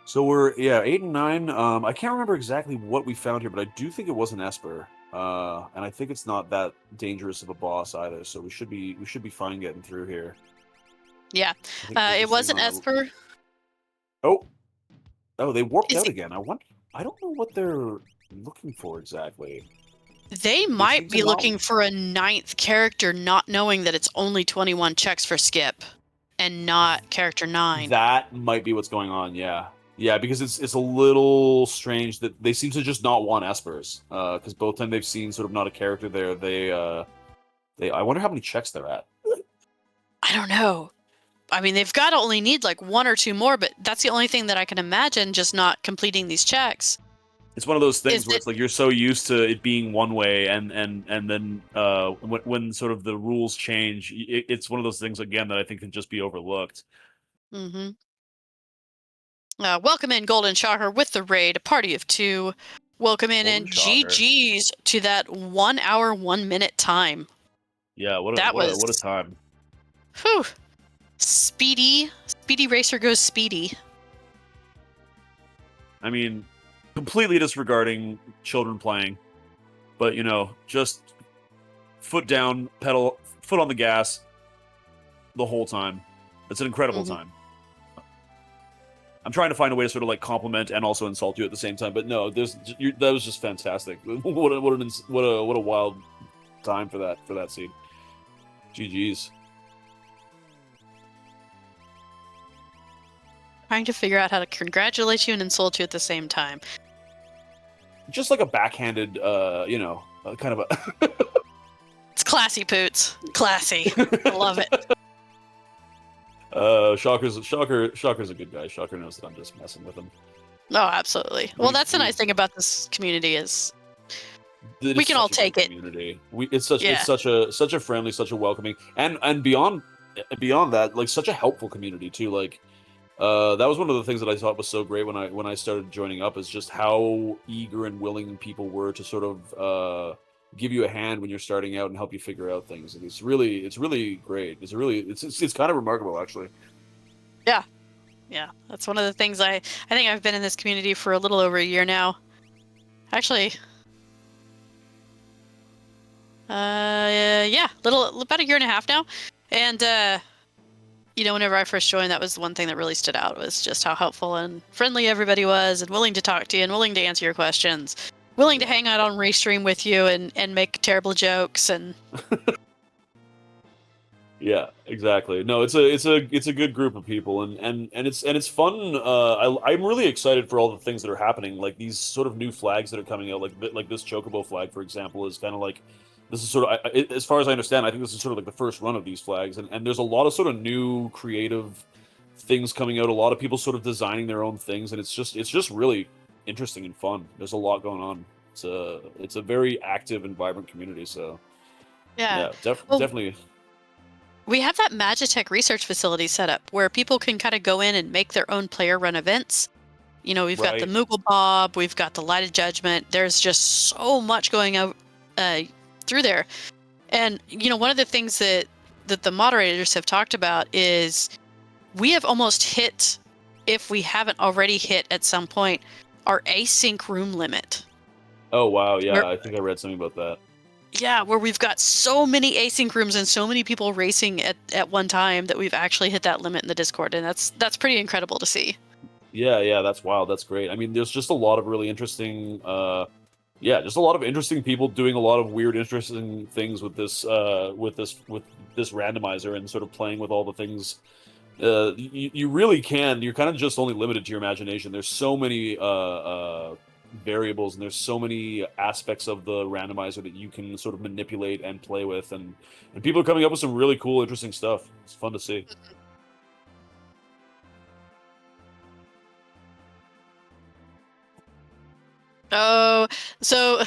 So we're 8 and 9. I can't remember exactly what we found here, but I do think it was an Esper, and I think it's not that dangerous of a boss either. So we should be fine getting through here. Yeah, it was an Esper. Oh, they warped out again. I don't know what they're looking for exactly. They might be looking for a 9th character, not knowing that it's only 21 checks for Skip, and not character 9. That might be what's going on. Yeah, because it's a little strange that they seem to just not want Espers. Because both time they've seen sort of not a character there, they I wonder how many checks they're at. I don't know. I mean, they've got to only need like 1 or 2 more, but that's the only thing that I can imagine, just not completing these checks. It's one of those things where it's like you're so used to it being one way, and then when sort of the rules change, it's one of those things again that I think can just be overlooked. Mm-hmm. Welcome in Golden Shocker with the raid, a party of 2. Welcome in and GG's to that 1 hour 1 minute time. Yeah, what a time. Whew. Speedy racer goes speedy. I mean, completely disregarding children playing, but just foot down, foot on the gas the whole time. It's an incredible time. I'm trying to find a way to sort of like compliment and also insult you at the same time, but no, that was just fantastic. What a wild time for that scene. GG's. trying to figure out how to congratulate you and insult you at the same time. Just like a backhanded, kind of a. It's classy, Poots. Classy. I love it. Shocker's a good guy. Shocker knows that I'm just messing with him. Oh, absolutely. Well, that's the nice thing about this community is we can all take it. Community. It's such a friendly, such a welcoming, and beyond that, like such a helpful community too. Like, that was one of the things that I thought was so great when I started joining up, is just how eager and willing people were to sort of give you a hand when you're starting out and help you figure out things. And it's really great. It's kind of remarkable, actually. Yeah, that's one of the things I think I've been in this community for a little over a year now. Actually, about a year and a half now. And whenever I first joined, that was the one thing that really stood out, was just how helpful and friendly everybody was, and willing to talk to you and willing to answer your questions, willing to hang out on Restream with you and make terrible jokes and. Yeah, exactly. No, it's a good group of people, and it's fun. I'm really excited for all the things that are happening, like these sort of new flags that are coming out, like this Chocobo flag, for example, is kind of like, this is sort of, as far as I understand, I think this is sort of like the first run of these flags, and there's a lot of sort of new creative things coming out. A lot of people sort of designing their own things, and it's just really interesting and fun. There's a lot going on. It's a very active and vibrant community. So Yeah, definitely. We have that Magitech research facility set up where people can kind of go in and make their own player-run events. We've got the Moogle Bob, we've got the Light of Judgment. There's just so much going out through there. And, one of the things that the moderators have talked about is we have almost hit, if we haven't already hit at some point, our async room limit. Oh, wow. Yeah, I think I read something about that. Yeah, where we've got so many async rooms and so many people racing at one time that we've actually hit that limit in the Discord, and that's pretty incredible to see. Yeah, that's wild. That's great. I mean, there's just a lot of really interesting, just a lot of interesting people doing a lot of weird, interesting things with this randomizer, and sort of playing with all the things. You really can. You're kind of just only limited to your imagination. There's so many variables, and there's so many aspects of the randomizer that you can sort of manipulate and play with, and people are coming up with some really cool, interesting stuff. It's fun to see. Oh, so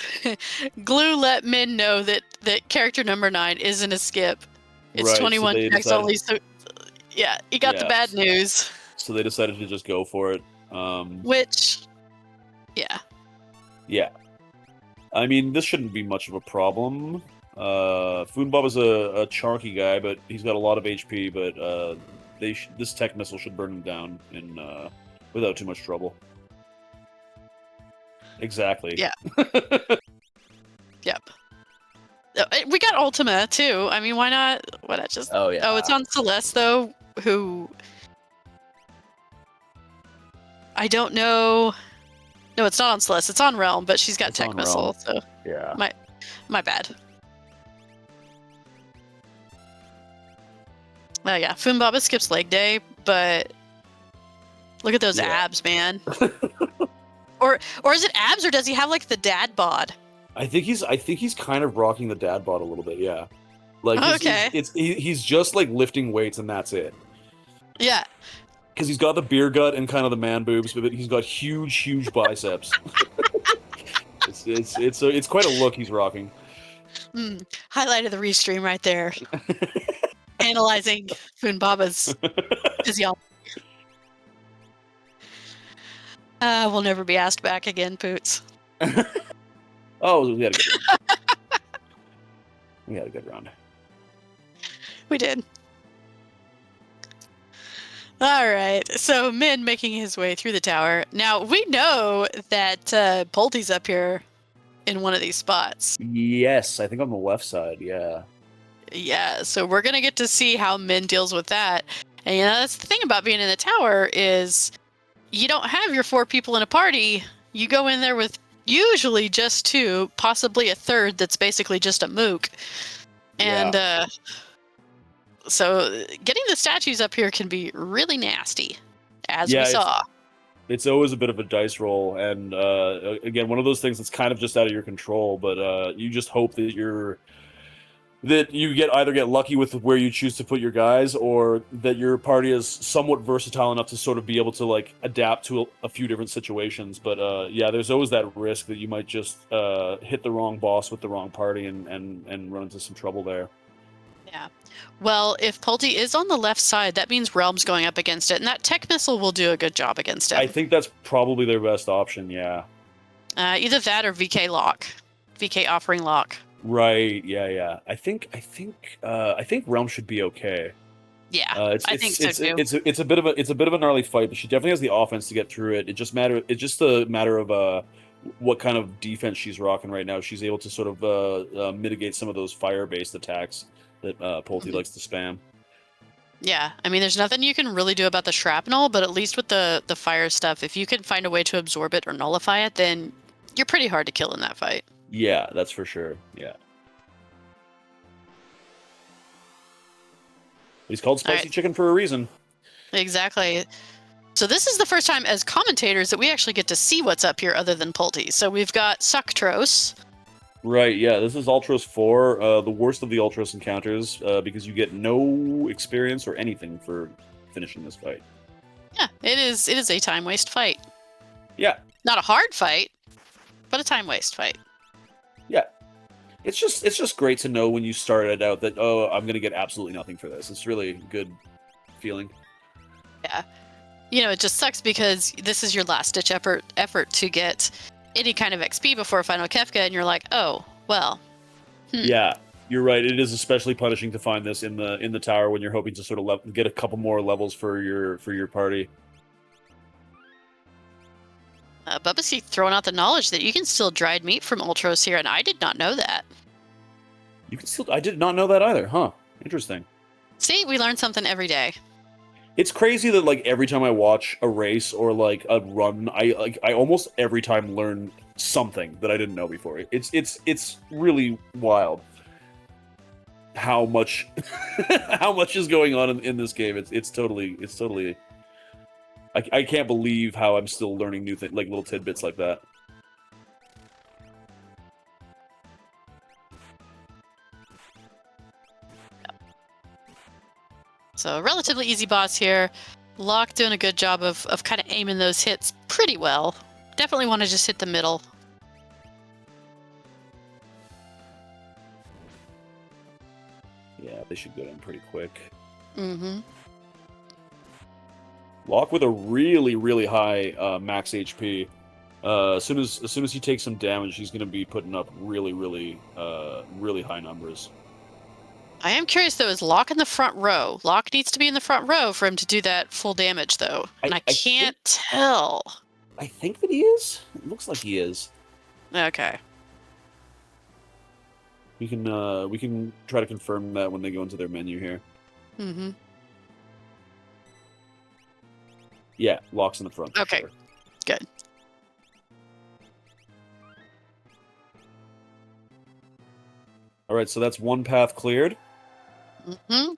Glue let Min know that character number 9 isn't a skip. It's 21 checks only. So yeah, he got the bad news. So they decided to just go for it. Which, yeah. Yeah. I mean, this shouldn't be much of a problem. Foonbob is a charky guy, but he's got a lot of HP, but this tech missile should burn him down without too much trouble. Exactly. Yeah. Yep. We got Ultima, too. I mean, why not? Why not just... Oh, yeah. Oh, it's on Celeste, though, who... I don't know... No, it's not on Celeste. It's on Realm, but she's got Tech Missile, so... Yeah. My bad. Oh, yeah. Foombaba skips leg day, but... Look at those abs, man. Or is it abs, or does he have, like, the dad bod? I think he's kind of rocking the dad bod a little bit, yeah. Like, he's just, like, lifting weights, and that's it. Yeah. Because he's got the beer gut and kind of the man boobs, but he's got huge biceps. It's quite a look he's rocking. Highlight of the restream right there. Analyzing Foonbaba's physiology. We'll never be asked back again, Poots. Oh, we had a good round. We did. All right, so Min making his way through the tower. Now, we know that Polty's up here in one of these spots. Yes, I think on the left side, yeah. Yeah, so we're going to get to see how Min deals with that. And that's the thing about being in the tower is you don't have your 4 people in a party. You go in there with usually just 2, possibly a third that's basically just a mook. And so getting the statues up here can be really nasty. as we Yeah, saw. it's always a bit of a dice roll, and again, one of those things that's kind of just out of your control. But you just hope that you either get lucky with where you choose to put your guys, or that your party is somewhat versatile enough to sort of be able to like adapt to a few different situations. But yeah, there's always that risk that you might just hit the wrong boss with the wrong party and run into some trouble there. Yeah. Well, if Pulte is on the left side, that means Realm's going up against it, and that tech missile will do a good job against I him. think that's probably their best option. Yeah. Either that or VK lock, VK offering lock. Right. Yeah. I think Realm should be okay. Yeah, It's I think it's so it's too. it's a bit of a gnarly fight, but she definitely has the offense to get through it. It's just a matter of what kind of defense she's rocking right now. She's able to sort of mitigate some of those fire-based attacks that Pulte likes to spam. Yeah, I mean, there's nothing you can really do about the shrapnel, but at least with the fire stuff, if you can find a way to absorb it or nullify it, then you're pretty hard to kill in that fight. Yeah, that's for sure. Yeah. He's called spicy right. chicken for a reason. Exactly. So this is the first time as commentators that we actually get to see what's up here other than Pulte. So we've got Sucktros. Right, yeah, this is Ultros 4, the worst of the Ultros encounters, because you get no experience or anything for finishing this fight. Yeah, it is a time waste fight. Yeah. Not a hard fight, but a time waste fight. Yeah. It's just great to know when you started out that, oh, I'm going to get absolutely nothing for this. It's really a good feeling. Yeah. You know, it just sucks because this is your last-ditch effort to get any kind of XP before Final Kefka, and you're like, oh, well. Yeah, you're right. It is especially punishing to find this in the tower when you're hoping to sort of get a couple more levels for your party. Bubba's throwing out the knowledge that you can steal dried meat from Ultros here, and I did not know that. You can still... I did not know that either, huh? Interesting. See, we learn something every day. It's crazy that like every time I watch a race or like a run, I almost every time learn something that I didn't know before. It's really wild how much how much is going on in this game. It's totally I can't believe how I'm still learning new things, like little tidbits like that. So relatively easy boss here. Locke doing a good job of kind of aiming those hits pretty well. Definitely want to just hit the middle. Yeah, they should go down pretty quick. Mm-hmm. Locke with a really high max HP. As soon as he takes some damage, he's going to be putting up really high numbers. I am curious though, is Locke in the front row? Locke needs to be in the front row for him to do that full damage though. And I can't tell. I think that he is. It looks like he is. Okay. We can try to confirm that when they go into their menu here. Mm-hmm. Yeah, Locke's in the front. Okay. Sure. Good. All right, so that's one path cleared. Mm-hmm.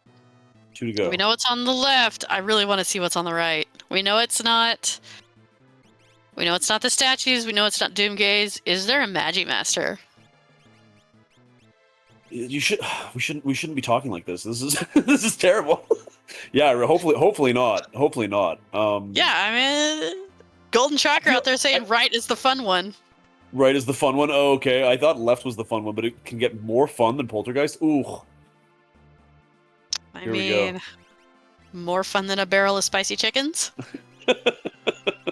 2 to go. We know what's on the left. I really want to see what's on the right. We know it's not the statues. We know it's not Doomgaze. Is there a Magimaster? We shouldn't be talking like this. This is this is terrible. Yeah, hopefully not. Yeah, I mean, Golden Tracker out there saying right is the fun one. Right is the fun one. Oh, okay. I thought left was the fun one, but it can get more fun than Poltergeist. Ooh. I mean, more fun than a barrel of spicy chickens?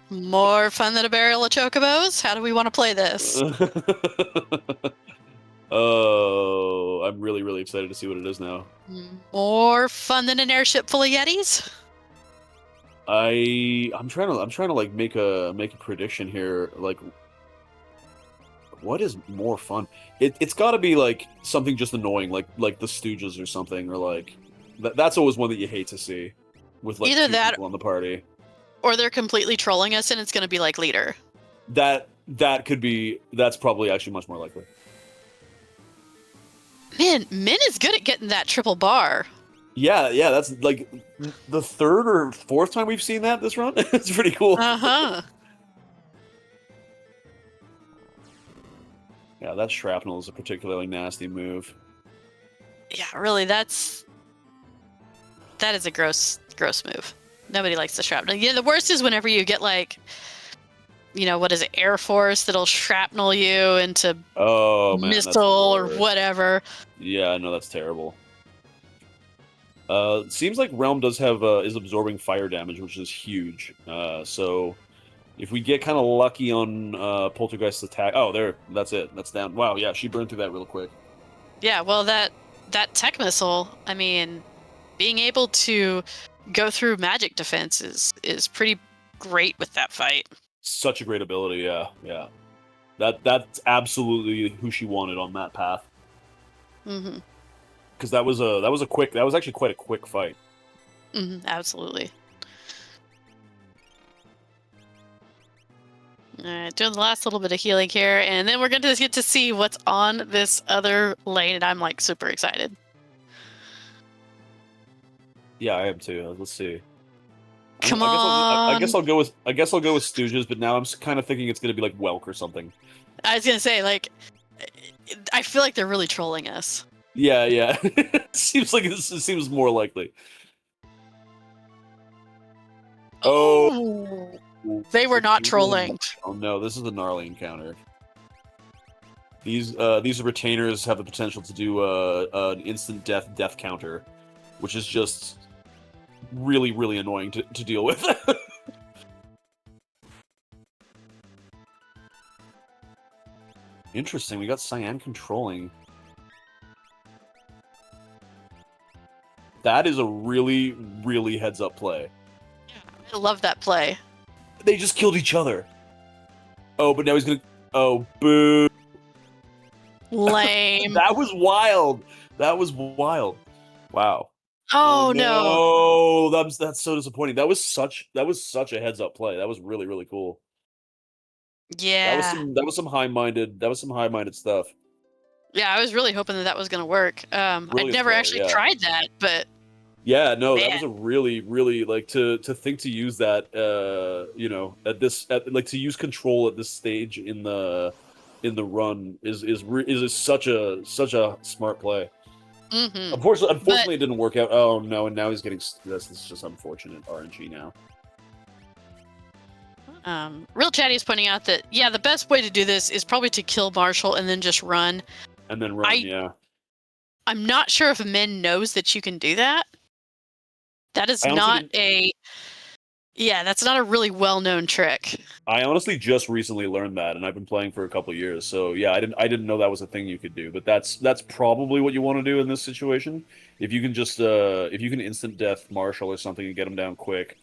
More fun than a barrel of chocobos? How do we want to play this? Oh, I'm really excited to see what it is now. More fun than an airship full of Yetis? I'm trying to like make a prediction here. Like, what is more fun? It's got to be like something just annoying, like the Stooges or something, or like that's always one that you hate to see with like either two that people on the party, or they're completely trolling us and it's going to be like Leader. That's probably actually much more likely. Man, Min is good at getting that triple bar. Yeah, that's like the third or fourth time we've seen that this run. It's pretty cool. Uh-huh. Yeah, that shrapnel is a particularly nasty move. Yeah, really, that is a gross move. Nobody likes the shrapnel. Yeah, the worst is whenever you get like, what is it, Air Force that'll shrapnel you into Oh man, that's missile the or worst. whatever. Yeah, no, that's terrible. Seems like Realm does have is absorbing fire damage, which is huge. So if we get kind of lucky on Poltergeist's attack, that's it. That's down. Wow, yeah, she burned through that real quick. Yeah, well, that tech missile, I mean, being able to go through magic defense is pretty great with that fight. Such a great ability, yeah. That's absolutely who she wanted on that path. Mm-hmm. Because that was actually quite a quick fight. Mm-hmm, absolutely. All right, doing the last little bit of healing here, and then we're going to get to see what's on this other lane, and I'm like super excited. Yeah, I am too. Let's see. Come I on! guess I'll go with Stooges, but now I'm kind of thinking it's gonna be like Welk or something. I was gonna say, like, I feel like they're really trolling us. Yeah. It seems more likely. Oh, they were not trolling. Oh no, this is a gnarly encounter. These retainers have the potential to do an instant death counter, which is just really, really annoying to deal with. Interesting, we got Cyan controlling. That is a really, really heads-up play. I love that play. They just killed each other. Oh, but now he's gonna... Oh, boo. Lame. That was wild. Wow. Oh no. That's so disappointing. That was such a heads-up play. That was really, really cool. Yeah. That was some high-minded stuff. Yeah, I was really hoping that was going to work. I'd Brilliant never play, actually yeah. tried that, but Yeah, no, man. that was a really, really like to think to use that, to use control at this stage in the run is such a smart play. Mm-hmm. Unfortunately, it didn't work out. Oh no, and now he's getting this. This is just unfortunate RNG now. Real Chatty is pointing out that the best way to do this is probably to kill Marshall and then just run. And then run, yeah. I'm not sure if Min knows that you can do that. That is not that's not a really well-known trick. I honestly just recently learned that, and I've been playing for a couple years. So yeah, I didn't know that was a thing you could do. But that's probably what you want to do in this situation. If you can just instant death Marshall or something and get him down quick,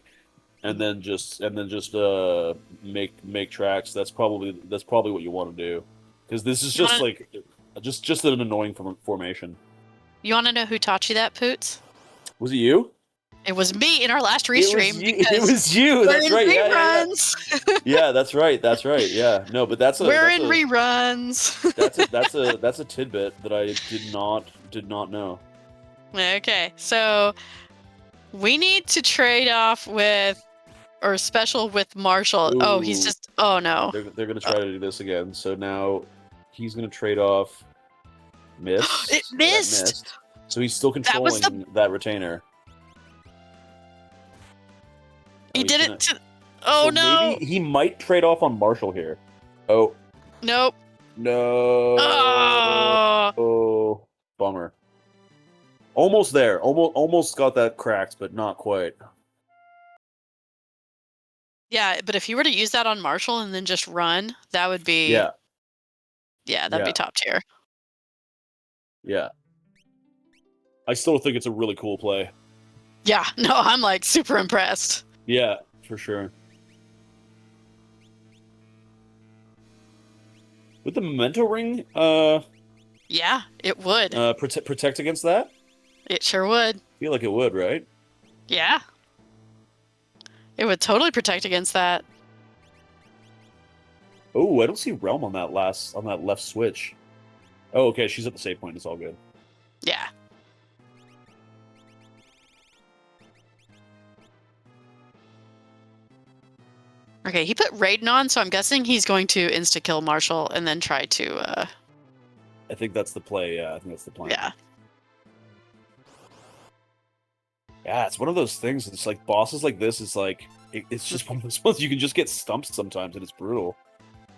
and then just make tracks. That's probably what you want to do, because this is just an annoying formation. You want to know who taught you that, Poots? Was it you? It was me in our last restream. It was you. That's right. Reruns. Yeah, that's right. Yeah. No, but We're in reruns. that's a tidbit that I did not know. Okay, so we need to trade off with special with Marshall. Ooh. Oh, he's just. Oh no. They're gonna try to do this again. So now he's gonna trade off. Miss. It missed. So he's still controlling that retainer. He did it to... Oh, so no! Maybe he might trade off on Marshall here. Oh. Nope. No. Oh. Bummer. Almost there. Almost got that cracked, but not quite. Yeah, but if you were to use that on Marshall and then just run, that would be... Yeah. Yeah, that'd be top tier. Yeah. I still think it's a really cool play. Yeah, no, I'm like super impressed. Yeah, for sure. With the memento ring, yeah, it would. Protect against that? It sure would. I feel like it would, right? Yeah. It would totally protect against that. Oh, I don't see Realm on that left switch. Oh, okay, she's at the save point. It's all good. Yeah. Okay, he put Raiden on, so I'm guessing he's going to insta-kill Marshall and then try to, I think that's the play. Yeah, I think that's the plan. yeah. Yeah, it's one of those things. It's like bosses like this is like it's just one of those ones you can just get stumped sometimes, and it's brutal.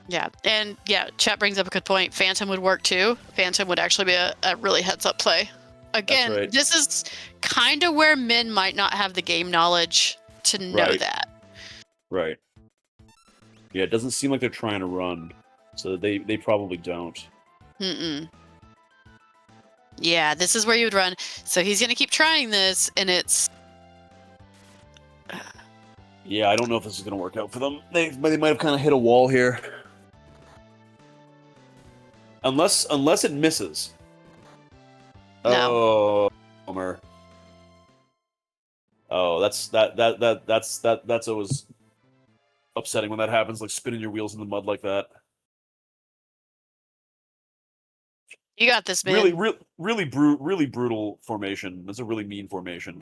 Yeah, and yeah, chat brings up a good point. Phantom would work too. Phantom would actually be a really heads-up play. Again, right. this is kind of where Min might not have the game knowledge to know Right. that. Right. Yeah, it doesn't seem like they're trying to run, so they probably don't. Mm-mm. Yeah, this is where you would run. So he's gonna keep trying this, and it's Yeah, I don't know if this is gonna work out for them. They might have kind of hit a wall here, unless it misses. no. Oh, bummer. Oh, that's always upsetting when that happens. Like spinning your wheels in the mud like that. You got this, man. Really brutal formation. That's a really mean formation.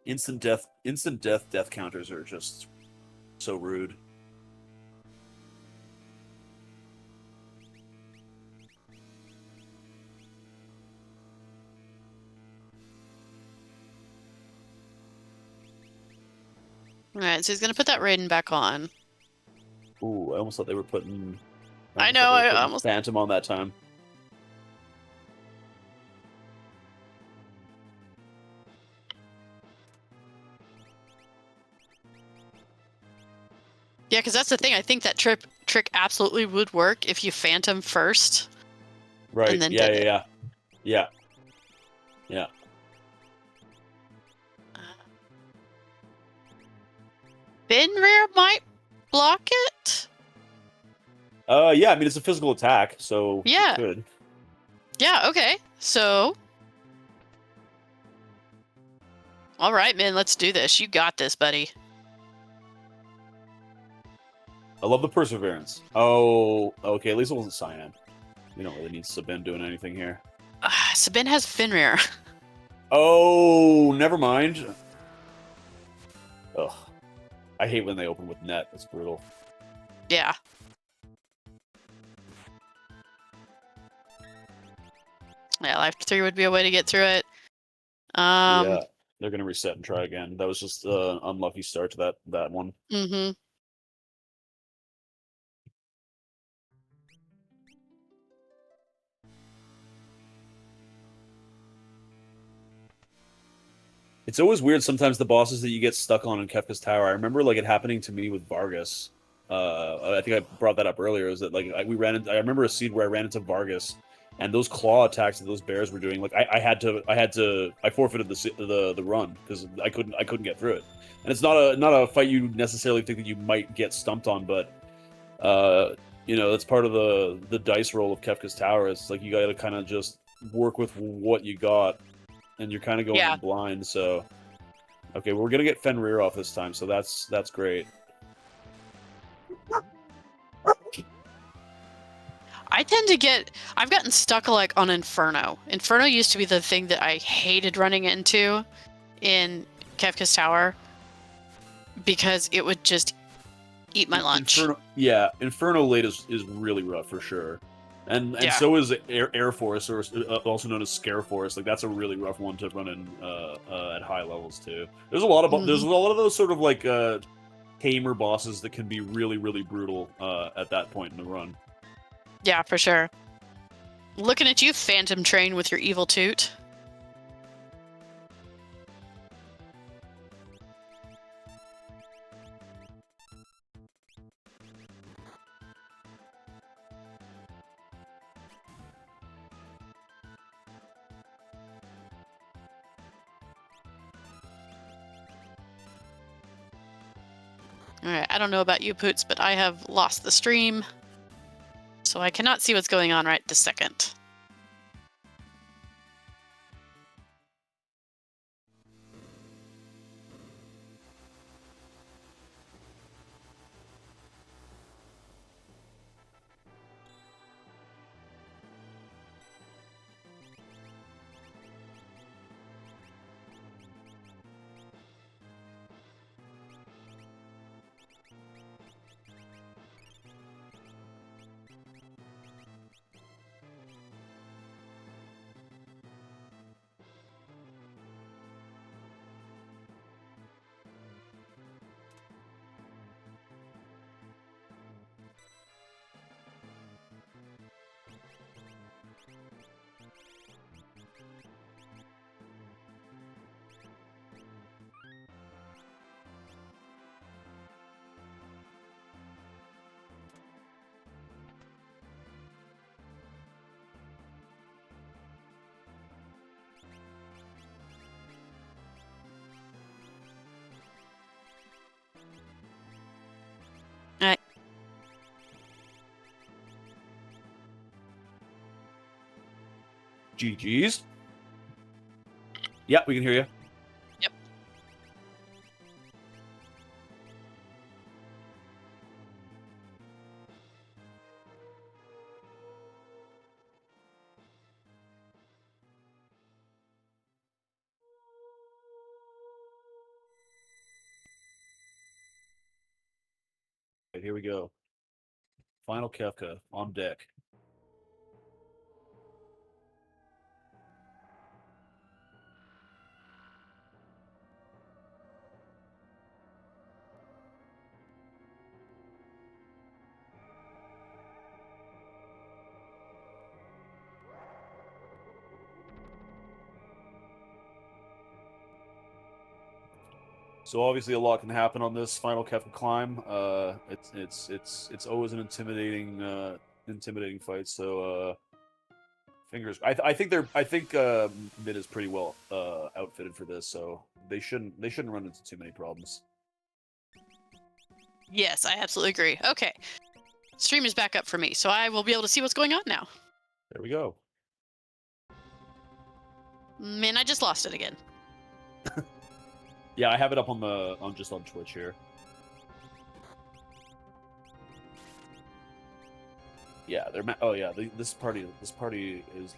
Instant death counters are just so rude. All right, so he's gonna put that Raiden back on. Ooh, I almost thought they were putting. I know, I putting almost. Phantom on that time. Yeah, because that's the thing. I think that trick absolutely would work if you Phantom first. Right. And then Yeah. did it. Yeah. Yeah. Yeah. Fenrir might block it. Yeah. I mean, it's a physical attack, so Yeah. it could. Yeah. Okay. So. All right, man. Let's do this. You got this, buddy. I love the perseverance. Oh, okay. At least it wasn't Cyan. We don't really need Sabin doing anything here. Sabin has Fenrir. Oh, never mind. Ugh. I hate when they open with net. It's brutal. Yeah. Yeah, Life 3 would be a way to get through it. Yeah, they're gonna reset and try again. That was just an unlucky start to that one. Mm-hmm. It's always weird sometimes the bosses that you get stuck on in Kefka's Tower. I remember like it happening to me with Vargas. I think I brought that up earlier. Is that like I remember a seed where I ran into Vargas, and those claw attacks that those bears were doing. Like I forfeited the run because I couldn't get through it. And it's not a fight you necessarily think that you might get stumped on, but that's part of the dice roll of Kefka's Tower. It's like you got to kind of just work with what you got. And you're kind of going in blind, so okay, we're gonna get Fenrir off this time, so that's great. I've gotten stuck like on Inferno. Inferno used to be the thing that I hated running into in Kefka's Tower because it would just eat my lunch. Inferno late is really rough for sure. And so is Air Force, or also known as Scare Force. Like that's a really rough one to run in at high levels too. There's a lot of those sort of like tamer bosses that can be really brutal at that point in the run. Yeah, for sure. Looking at you, Phantom Train, with your evil toot. Alright, I don't know about you, Poots, but I have lost the stream. So I cannot see what's going on right this second. GG's. Yeah, we can hear you. Yep. Right, here we go. Final Kefka on deck. So obviously a lot can happen on this final Kefka climb. It's always an intimidating fight. So fingers. I think Mid is pretty well outfitted for this, so they shouldn't run into too many problems. Yes, I absolutely agree. Okay. Stream is back up for me, so I will be able to see what's going on now. There we go. Man, I just lost it again. Yeah, I have it up on Twitch here. Yeah, oh yeah, this party is.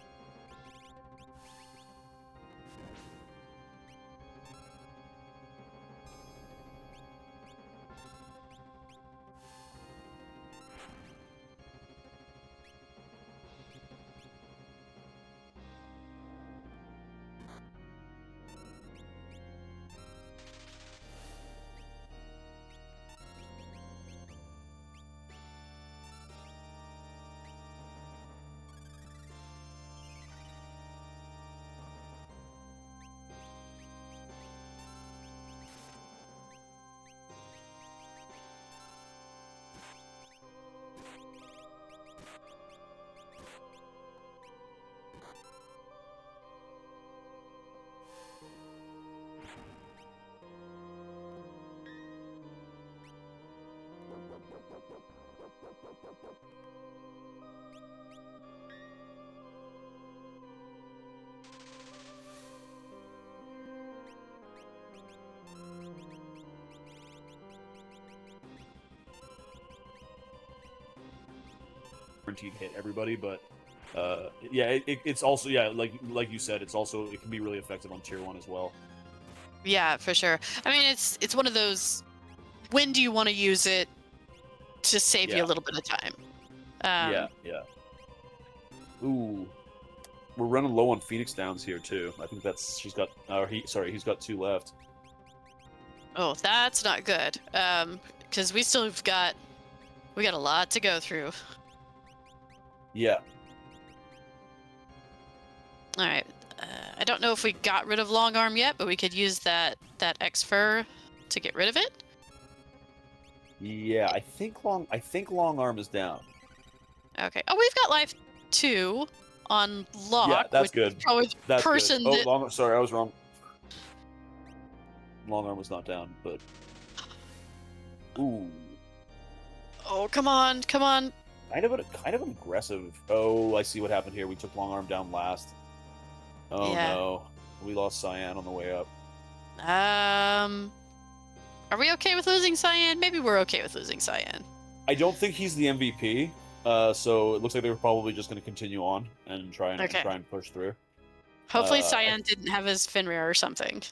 Guaranteed hit everybody, but yeah, it's also like you said, it can be really effective on tier 1 as well. Yeah, for sure. I mean, it's one of those. When do you want to use it to save you a little bit of time? Yeah. Ooh, we're running low on Phoenix Downs here too. I think he's got 2 left. Oh, that's not good. Because we got a lot to go through. Yeah. All right. I don't know if we got rid of long arm yet, but we could use that X fur to get rid of it. Yeah, I think long arm is down. Okay. Oh, we've got life 2 on lock. Yeah, that's which good. Is probably the That's person good. that... Sorry, I was wrong. Long arm was not down, but ooh. Oh, come on. Kind of an aggressive. Oh, I see what happened here. We took long arm down last. Oh Yeah. no, we lost Cyan on the way up. Are we okay with losing Cyan? Maybe we're okay with losing Cyan. I don't think he's the MVP. So it looks like they were probably just going to continue on and try and push through. Hopefully Cyan didn't have his Fenrir or something.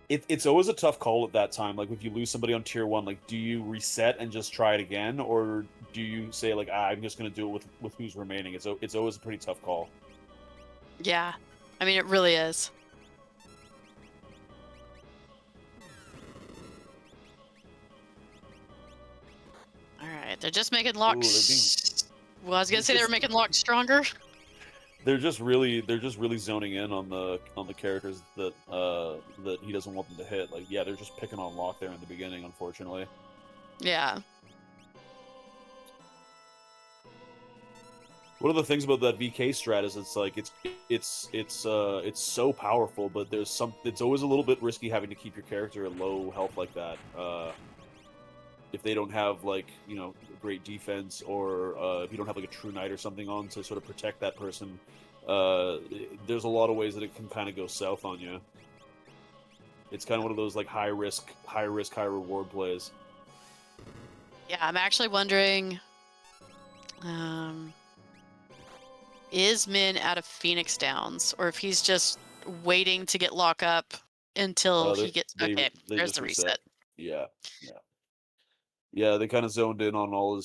It's always a tough call at that time. Like if you lose somebody on tier 1, like do you reset and just try it again, or do you say like I'm just going to do it with who's remaining? It's always a pretty tough call. Yeah, I mean it really is. All right, they're just making lock. Well, I was gonna say they were making lock stronger. They're just really zoning in on the characters that he doesn't want them to hit. Like yeah, they're just picking on Locke there in the beginning, unfortunately. Yeah. One of the things about that VK strat is it's so powerful, but it's always a little bit risky having to keep your character at low health like that. If they don't have great defense, or if you don't have like a True Knight or something on to sort of protect that person, there's a lot of ways that it can kind of go south on you. It's kind of one of those like high risk, high reward plays. Yeah, I'm actually wondering, is Min out of Phoenix Downs, or if he's just waiting to get lock up until he gets. Okay, they there's just the reset. Yeah, yeah, yeah. They kind of zoned in on all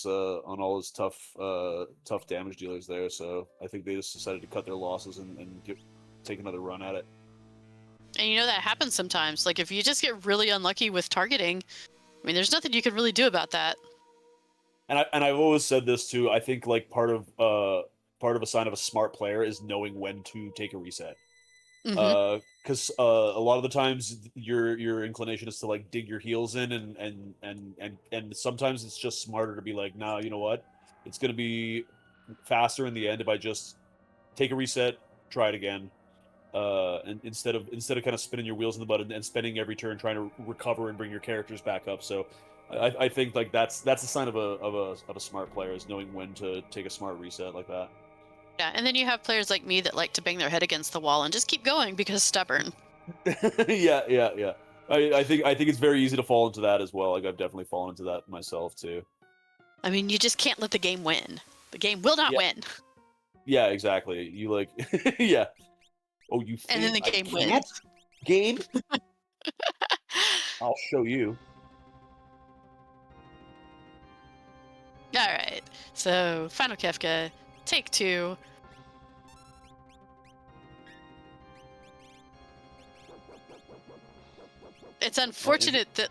his tough damage dealers there. So I think they just decided to cut their losses and take another run at it. And you know that happens sometimes. Like if you just get really unlucky with targeting, I mean, there's nothing you can really do about that. And I've always said this too. I think like part of a sign of a smart player is knowing when to take a reset. Mm-hmm. Because a lot of the times your inclination is to like dig your heels in, and sometimes it's just smarter to be like, nah, you know what? It's gonna be faster in the end if I just take a reset, try it again. And instead of kind of spinning your wheels in the mud and spending every turn trying to recover and bring your characters back up. So I think like that's a sign of a smart player, is knowing when to take a smart reset like that. Yeah, and then you have players like me that like to bang their head against the wall and just keep going because stubborn. Yeah. I think it's very easy to fall into that as well. Like I've definitely fallen into that myself too. I mean, you just can't let the game win. The game will not Yeah. win. Yeah, exactly. You like yeah. Oh, you think And then the I game can't? wins. Game? I'll show you. All right. So, Final Kefka, take 2. It's unfortunate that.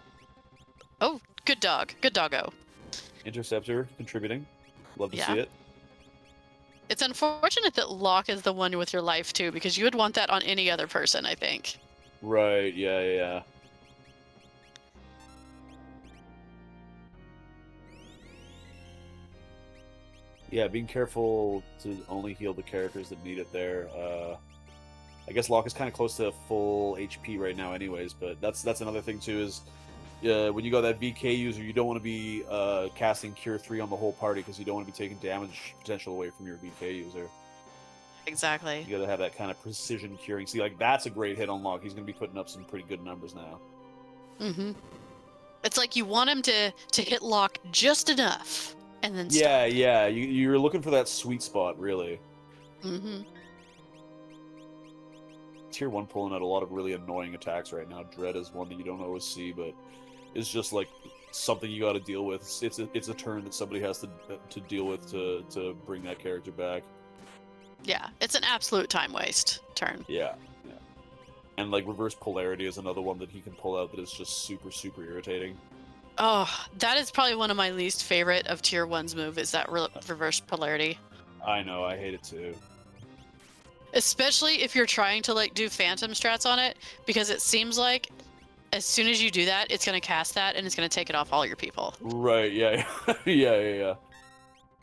Oh, good dog. Good doggo. Interceptor contributing. Love to Yeah. see it. It's unfortunate that Locke is the one with your life, too, because you would want that on any other person, I think. Right, yeah. Yeah, being careful to only heal the characters that need it there. I guess Locke is kind of close to full HP right now anyways, but that's another thing too, is when you got that VK user, you don't want to be casting Cure 3 on the whole party, because you don't want to be taking damage potential away from your VK user. Exactly. You gotta have that kind of precision curing. See, like, that's a great hit on Locke. He's gonna be putting up some pretty good numbers now. Mm-hmm. It's like you want him to hit Locke just enough, and then stop. Yeah. You're looking for that sweet spot, really. Mm-hmm. Tier 1 pulling out a lot of really annoying attacks right now. Dread is one that you don't always see, but it's just like something you got to deal with. It's a turn that somebody has to deal with to bring that character back. Yeah, it's an absolute time waste turn. Yeah. And like reverse polarity is another one that he can pull out that is just super irritating. Oh, that is probably one of my least favorite of Tier 1's move, is that reverse polarity. I know, I hate it too. Especially if you're trying to like do phantom strats on it, because it seems like as soon as you do that, it's going to cast that and it's going to take it off all your people. Right, yeah. Yeah.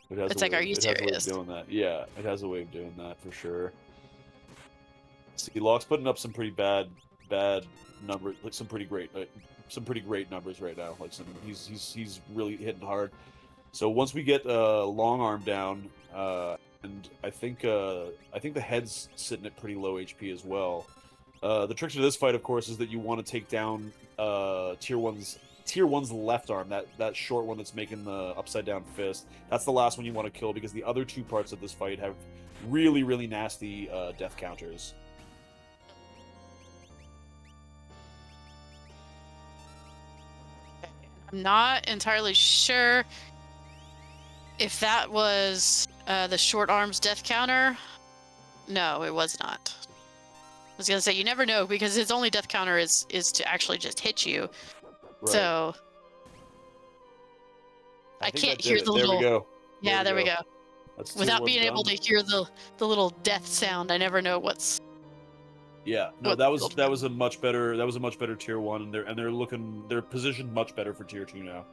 It's like, are you serious? It has a way of doing that. Yeah, it has a way of doing that for sure. See, Locke's putting up some pretty bad numbers, like some pretty great numbers right now. Like he's really hitting hard. So once we get long arm down, and I think the head's sitting at pretty low HP as well. The trick to this fight, of course, is that you want to take down tier one's left arm, that short one that's making the upside down fist. That's the last one you want to kill, because the other two parts of this fight have really nasty death counters. I'm not entirely sure if that was the short arm's death counter. No, it was not. I was gonna say, you never know, because his only death counter is to actually just hit you. Right. So I can't hear the little. There we go. Yeah, there we go. That's without being able to hear the little death sound. I never know what's. Yeah, no, that was a much better tier 1, and they're positioned much better for tier 2 now.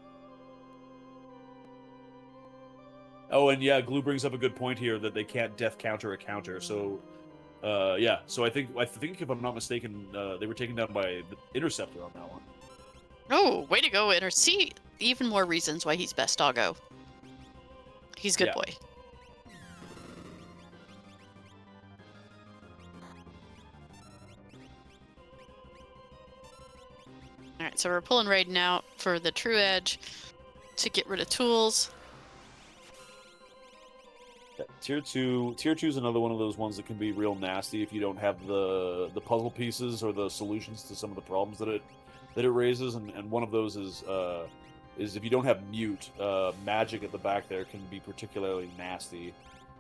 Oh, and yeah, Glue brings up a good point here that they can't death counter a counter. So, yeah. So I think if I'm not mistaken, they were taken down by the Interceptor on that one. Oh, way to go, Inter! See, even more reasons why he's best doggo. He's good boy. All right, so we're pulling Raiden out for the True Edge to get rid of tools. Yeah, tier 2 is another one of those ones that can be real nasty if you don't have the puzzle pieces or the solutions to some of the problems that it raises, and one of those is if you don't have mute, magic at the back there can be particularly nasty.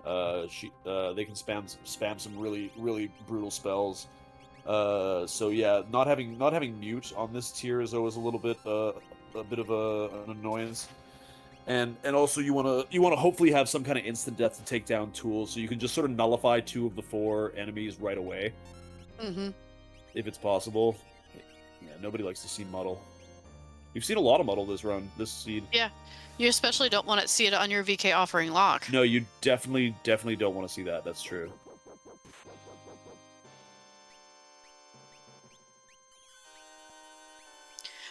They can spam some really brutal spells. So yeah, not having mute on this tier is always a little bit a bit of an annoyance. And also you wanna hopefully have some kind of instant death to take down tools, so you can just sort of nullify 2 of the 4 enemies right away, if it's possible. Yeah, nobody likes to see muddle. We've seen a lot of muddle this seed. Yeah, you especially don't want to see it on your VK offering lock. No, you definitely don't want to see that. That's true.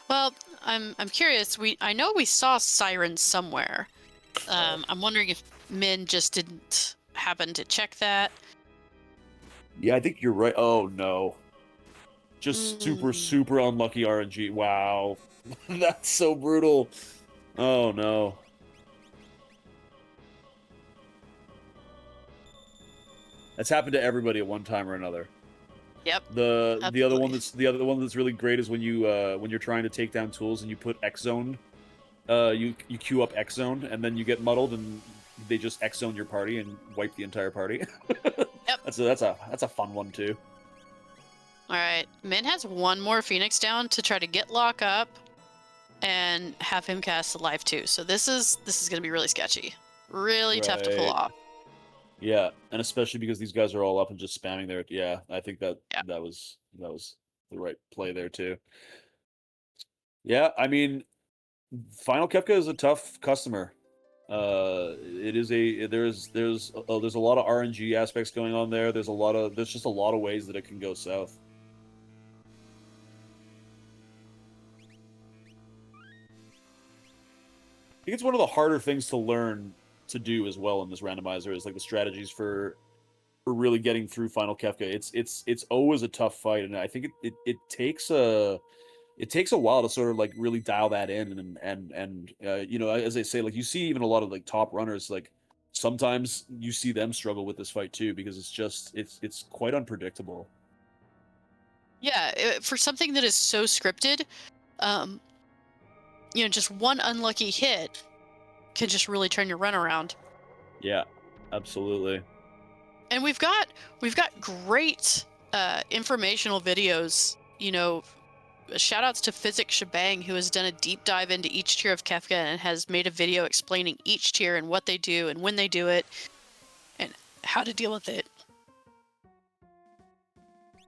Well, I'm curious. I know we saw sirens somewhere. I'm wondering if Min just didn't happen to check that. Yeah, I think you're right. Oh no. Just super unlucky RNG. Wow. That's so brutal. Oh no. That's happened to everybody at one time or another. Yep. The other one that's really great is when you're trying to take down tools and you put X zone. You queue up X zone and then you get muddled and they just X zone your party and wipe the entire party. Yep. That's a fun one too. All right, Min has one more Phoenix down to try to get lock up and have him cast the life too. So this is gonna be really sketchy, really tough to pull off. Yeah, and especially because these guys are all up and just spamming there. Yeah, I think that was the right play there too. Yeah, I mean, Final Kefka is a tough customer. It is there's a lot of RNG aspects going on there. There's just a lot of ways that it can go south. I think it's one of the harder things to learn to do as well in this randomizer is like the strategies for really getting through Final Kefka. It's always a tough fight, and I think it takes a while to sort of like really dial that in, and you know, as I say, like you see even a lot of like top runners, like sometimes you see them struggle with this fight too because it's quite unpredictable. Yeah, for something that is so scripted, you know, just one unlucky hit can just really turn your run around. Yeah, absolutely. And we've got great informational videos. You know, shout outs to Physics Shebang, who has done a deep dive into each tier of Kefka and has made a video explaining each tier and what they do and when they do it and how to deal with it.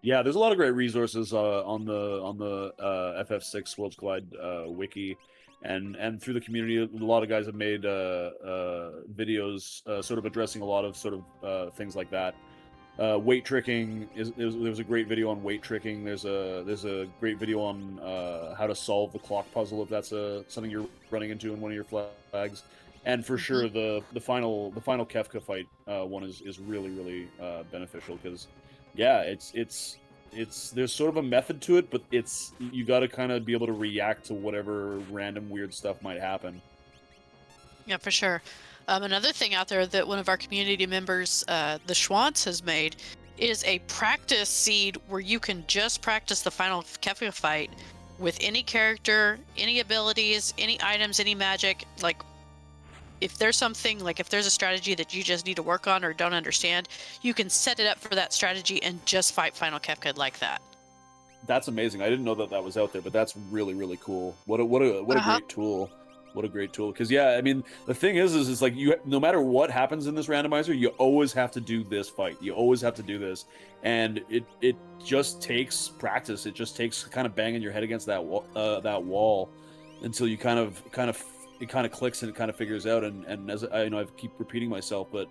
Yeah, there's a lot of great resources on the FF6 Worlds Collide wiki, and through the community, a lot of guys have made videos sort of addressing a lot of sort of things like that. Weight tricking there was a great video on weight tricking. There's a great video on how to solve the clock puzzle if that's something you're running into in one of your flags. And for sure, the final Kefka fight one is really beneficial because, yeah, it's there's sort of a method to it, but you got to kind of be able to react to whatever random weird stuff might happen. Yeah, for sure. Another thing out there that one of our community members, the Schwantz, has made is a practice seed where you can just practice the final Kefka fight with any character, any abilities, any items, any magic. Like, if there's something, like if there's a strategy that you just need to work on or don't understand, you can set it up for that strategy and just fight Final Kefka like that. That's amazing. I didn't know that was out there, but that's really cool. What a great tool. What a great tool. Because yeah, I mean, the thing is like no matter what happens in this randomizer, you always have to do this fight. You always have to do this, and it just takes practice. It just takes kind of banging your head against that wall until you kind of it kind of clicks and it kind of figures out. And as I know, I keep repeating myself, but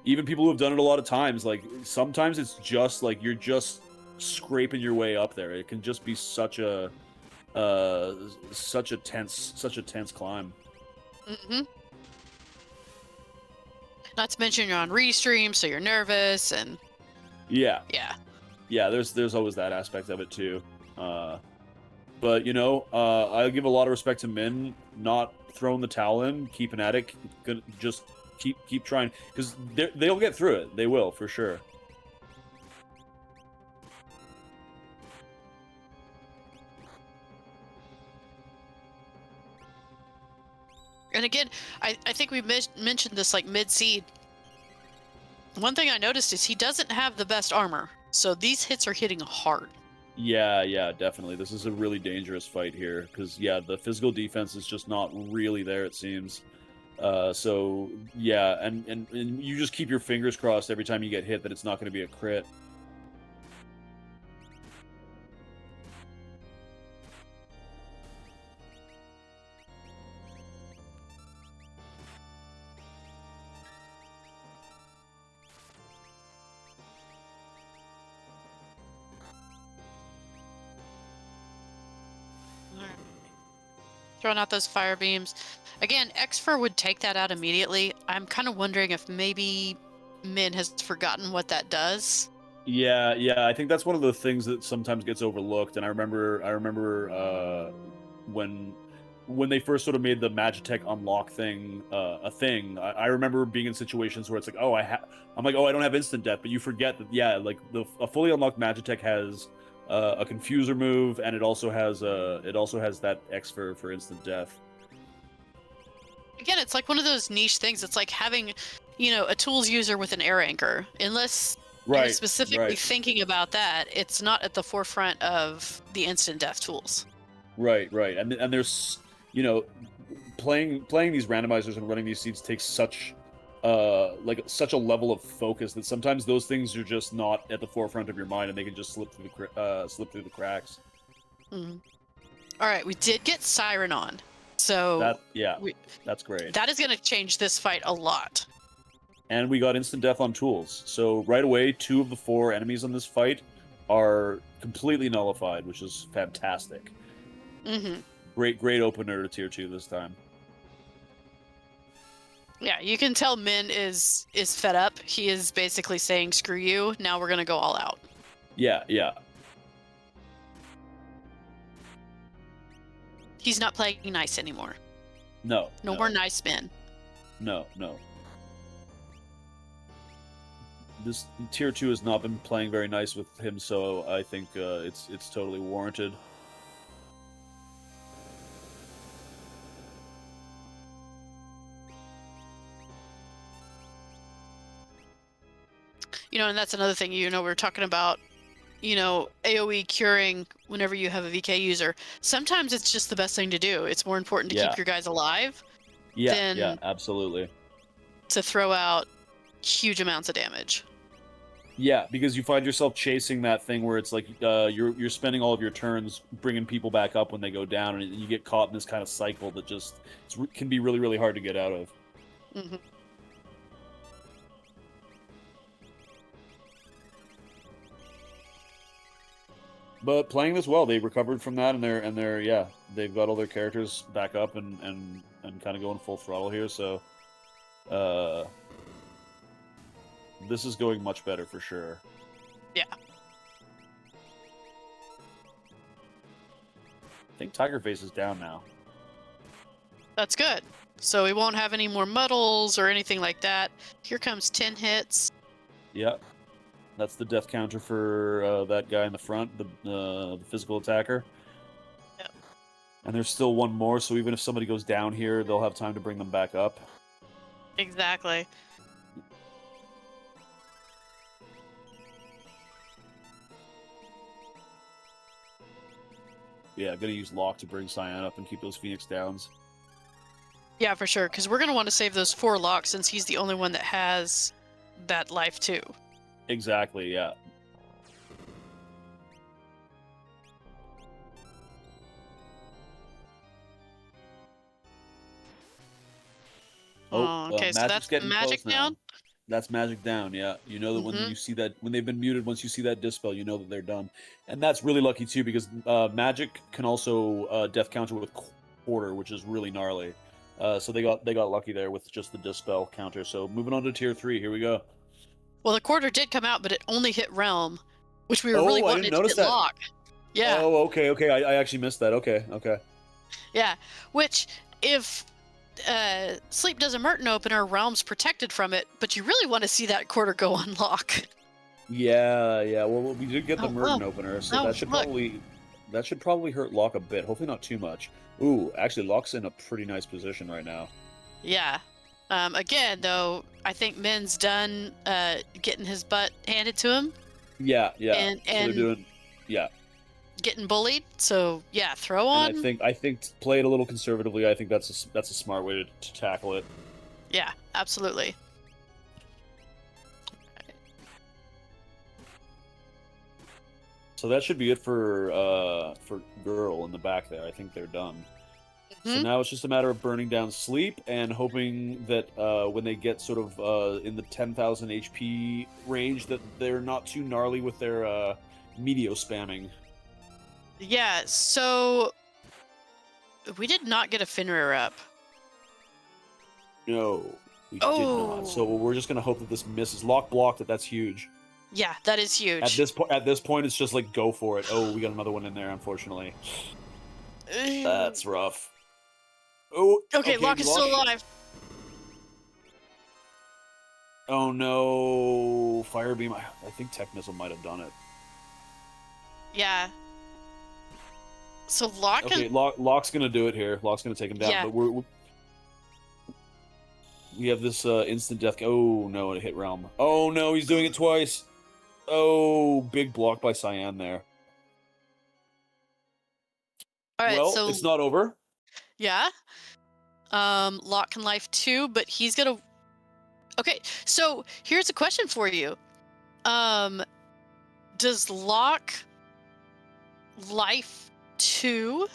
even people who have done it a lot of times, like sometimes it's just like you're just scraping your way up there. It can just be such a tense climb. Not to mention you're on restream, so you're nervous, and yeah. There's always that aspect of it too. But I give a lot of respect to Min not throwing the towel in, keeping at it, just keep trying, because they'll get through it. They will for sure. And again, I think we mentioned this like mid-seed. One thing I noticed is he doesn't have the best armor, so these hits are hitting hard. Yeah, definitely. This is a really dangerous fight here, because, the physical defense is just not really there, it seems. So, yeah, and you just keep your fingers crossed every time you get hit that it's not going to be a crit. Throwing out those fire beams. Again, Xfer would take that out immediately. I'm kind of wondering if maybe Min has forgotten what that does. Yeah, I think that's one of the things that sometimes gets overlooked. And I remember when they first sort of made the Magitech unlock thing a thing. I remember being in situations where it's like, I'm like, I don't have instant death, but you forget that, like a fully unlocked Magitech has a confuser move, and it also has that X for instant death. Again, it's like one of those niche things. It's like having, a tools user with an air anchor. Unless you're specifically thinking about that, it's not at the forefront of the instant death tools. Right. And there's, playing these randomizers and running these seeds takes such such a level of focus that sometimes those things are just not at the forefront of your mind, and they can just slip through the cracks. Mm-hmm. All right, we did get Siren on, so that's great. That is going to change this fight a lot. And we got instant death on tools, so right away 2 of the 4 enemies on this fight are completely nullified, which is fantastic. Mm-hmm. Great opener to tier 2 this time. Yeah, you can tell Min is fed up. He is basically saying, "Screw you! Now we're gonna go all out." Yeah. He's not playing nice anymore. No more nice men. No. This tier 2 has not been playing very nice with him, so I think it's totally warranted. And that's another thing, we're talking about, AoE curing whenever you have a VK user. Sometimes it's just the best thing to do. It's more important to keep your guys alive than absolutely. to throw out huge amounts of damage. Yeah, because you find yourself chasing that thing where it's like you're spending all of your turns bringing people back up when they go down, and you get caught in this kind of cycle that just can be really, really hard to get out of. Mm-hmm. But playing this well, they recovered from that, and they've got all their characters back up and kind of going full throttle here. So, this is going much better for sure. Yeah. I think Tiger Face is down now. That's good. So we won't have any more muddles or anything like that. Here comes 10 hits. Yep. That's the death counter for that guy in the front, the physical attacker. Yep. And there's still one more, so even if somebody goes down here, they'll have time to bring them back up. Exactly. Yeah, gonna use Lock to bring Cyan up and keep those Phoenix downs. Yeah, for sure, because we're going to want to save those 4 locks since he's the only one that has that life too. Exactly, yeah. Okay, so that's magic down? That's magic down, yeah. You know that when you see that, when they've been muted, once you see that dispel, you know that they're done. And that's really lucky too, because magic can also death counter with quarter, which is really gnarly. So they got lucky there with just the dispel counter. So moving on to tier 3, here we go. Well, the quarter did come out, but it only hit realm, which we were really wanting to hit lock. Yeah, Oh, okay. I actually missed that. Okay. yeah. Which, if Sleep does a Merton opener, Realm's protected from it, but you really want to see that quarter go on Lock. Yeah. Well, we did get the Oh, Merton opener, so oh, look. that should probably hurt Locke a bit. Hopefully not too much. Ooh, actually, Locke's in a pretty nice position right now. Yeah. Again, though, I think Min's done getting his butt handed to him Yeah. So they're and doing, yeah. getting bullied. So yeah, throw And on. I think play it a little conservatively. I think that's a smart way to tackle it. Yeah, absolutely. So that should be it for girl in the back there. I think they're done. So Hmm. now it's just a matter of burning down Sleep and hoping that when they get sort of in the 10,000 HP range, that they're not too gnarly with their meteo spamming. Yeah. So we did not get a Fenrir up. No, we did not. So Oh. we're just gonna hope that this misses. Lock blocked it. That's huge. Yeah, that is huge. At this point, it's just like go for it. Oh, we got another one in there. Unfortunately, that's rough. Oh, Okay, Locke is still alive. Oh no, Fire Beam. I think Tech Missile might have done it. Yeah. So Locke. Okay, Locke's gonna do it here. Locke's gonna take him down. Yeah. But we have this instant death. Oh no, it hit Realm. Oh no, he's doing it twice. Oh, big block by Cyan there. All right. Well, So it's not over. yeah. Locke can life too, but he's gonna. Okay. So here's a question for you. Does Locke life 2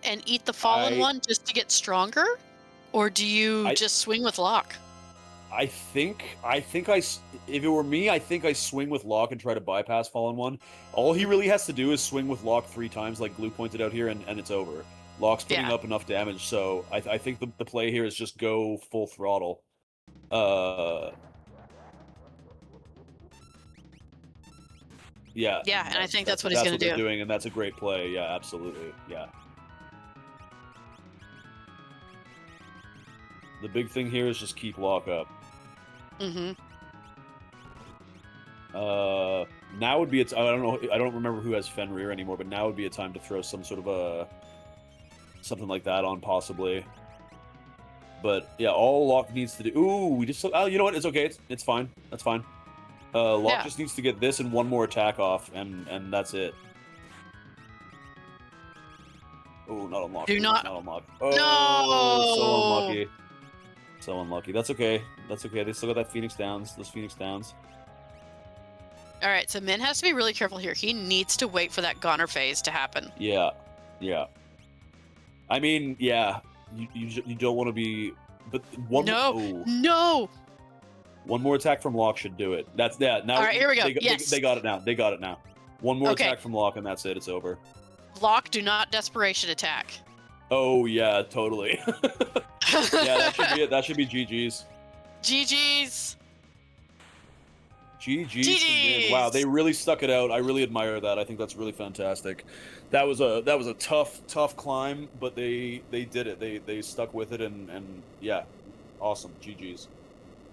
and eat the fallen one just to get stronger, or do you just swing with Locke? If it were me, I think I swing with Locke and try to bypass Fallen One. All he really has to do is swing with Locke 3 times, like Glue pointed out here, and it's over. Locke's putting Yeah. up enough damage, so I think the play here is just go full throttle. Yeah. Yeah, and I think that's what he's gonna do. They're doing, and that's a great play. Yeah, absolutely. Yeah. The big thing here is just keep Locke up. Mm-hmm. Now would be I don't know. I don't remember who has Fenrir anymore, but now would be a time to throw some sort of a something like that on, possibly. But yeah, all Locke needs to do. Ooh, we just. Oh, you know what? It's okay. It's fine. That's fine. Locke just needs to get this and one more attack off, and that's it. Oh, not unlocked. Not unlocked. Oh, no! So unlucky. So unlucky. That's okay. That's okay. They still got that Phoenix Downs. Those Phoenix Downs. All right, so Min has to be really careful here. He needs to wait for that Goner phase to happen. Yeah. I mean, yeah. You don't want to be, but no. One more attack from Locke should do it. Now. All right, here we go. They got it now. They got it now. One more attack from Locke, and that's it. It's over. Locke, do not desperation attack. Oh yeah, totally. Yeah, that should be it. That should be GG's. GG's. GG's. Wow, they really stuck it out. I really admire that. I think that's really fantastic. That was a tough climb, but they did it. They stuck with it, and yeah, awesome. GG's.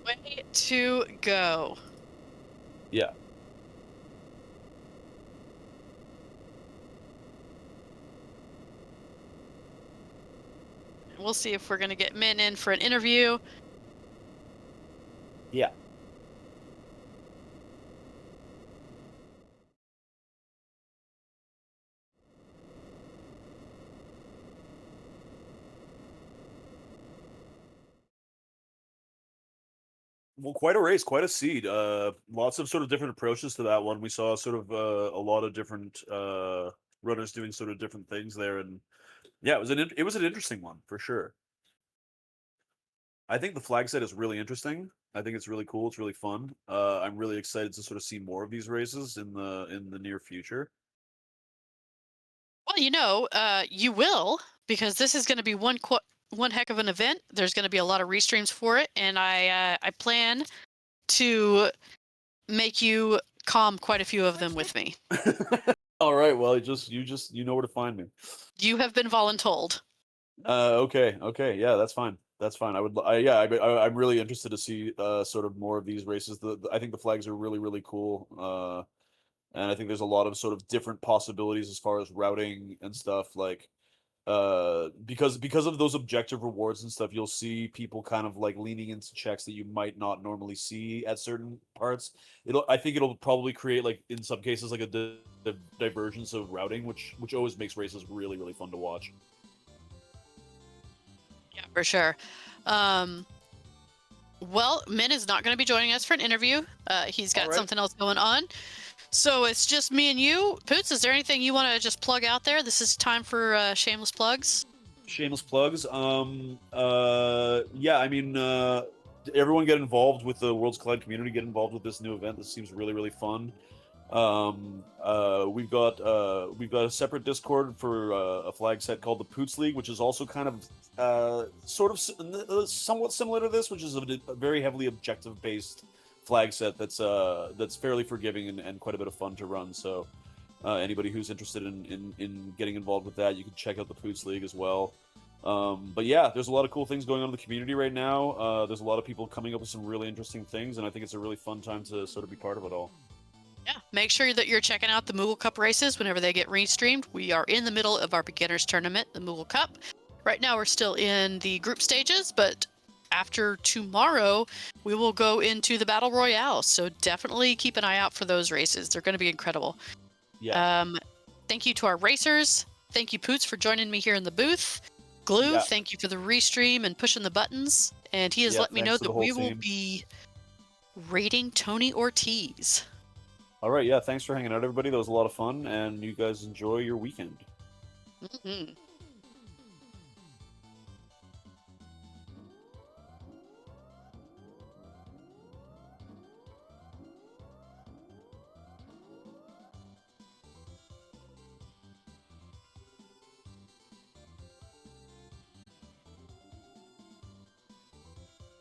Way to go. Yeah. We'll see if we're gonna get Min in for an interview. Yeah. Well, quite a race, quite a seed. Lots of sort of different approaches to that one. We saw sort of a lot of different runners doing sort of different things there, and yeah, it was an interesting one for sure. I think the flag set is really interesting. I think it's really cool. It's really fun. I'm really excited to sort of see more of these races in the near future. Well, you will, because this is going to be one heck of an event. There's going to be a lot of restreams for it, and I plan to make you calm quite a few of them with me. All right. right. Well, you know where to find me. You have been voluntold. Okay. Yeah, that's fine. That's fine. I'm really interested to see sort of more of these races. I think the flags are really, really cool. And I think there's a lot of sort of different possibilities as far as routing and stuff. Like, because of those objective rewards and stuff, you'll see people kind of like leaning into checks that you might not normally see at certain parts. I think it'll probably create, like, in some cases, like a divergence of routing, which always makes races really, really fun to watch. Yeah, for sure. Um, well, Min is not going to be joining us for an interview. He's got Alright. something else going on. So it's just me and you. Poots, is there anything you want to just plug out there? This is time for shameless plugs. Shameless plugs. Yeah, I mean, everyone get involved with the Worlds Collide community. Get involved with this new event. This seems really, really fun. We've got a separate Discord for a flag set called the Poots League, which is also kind of somewhat similar to this, which is a very heavily objective based flag set that's fairly forgiving and quite a bit of fun to run. So anybody who's interested in getting involved with that, you can check out the Poots League as well. But yeah, there's a lot of cool things going on in the community right now. There's a lot of people coming up with some really interesting things, and I think it's a really fun time to sort of be part of it all. Yeah, make sure that you're checking out the Moogle Cup races whenever they get restreamed. We are in the middle of our beginners tournament, the Moogle Cup. Right now, we're still in the group stages, but after tomorrow, we will go into the Battle Royale. So definitely keep an eye out for those races. They're going to be incredible. Yeah. Thank you to our racers. Thank you, Poots, for joining me here in the booth. Glue, thank you for the restream and pushing the buttons. And he has let me know that we will be rating Tony Ortiz. All right, yeah, thanks for hanging out, everybody. That was a lot of fun, and you guys enjoy your weekend. Mm-hmm.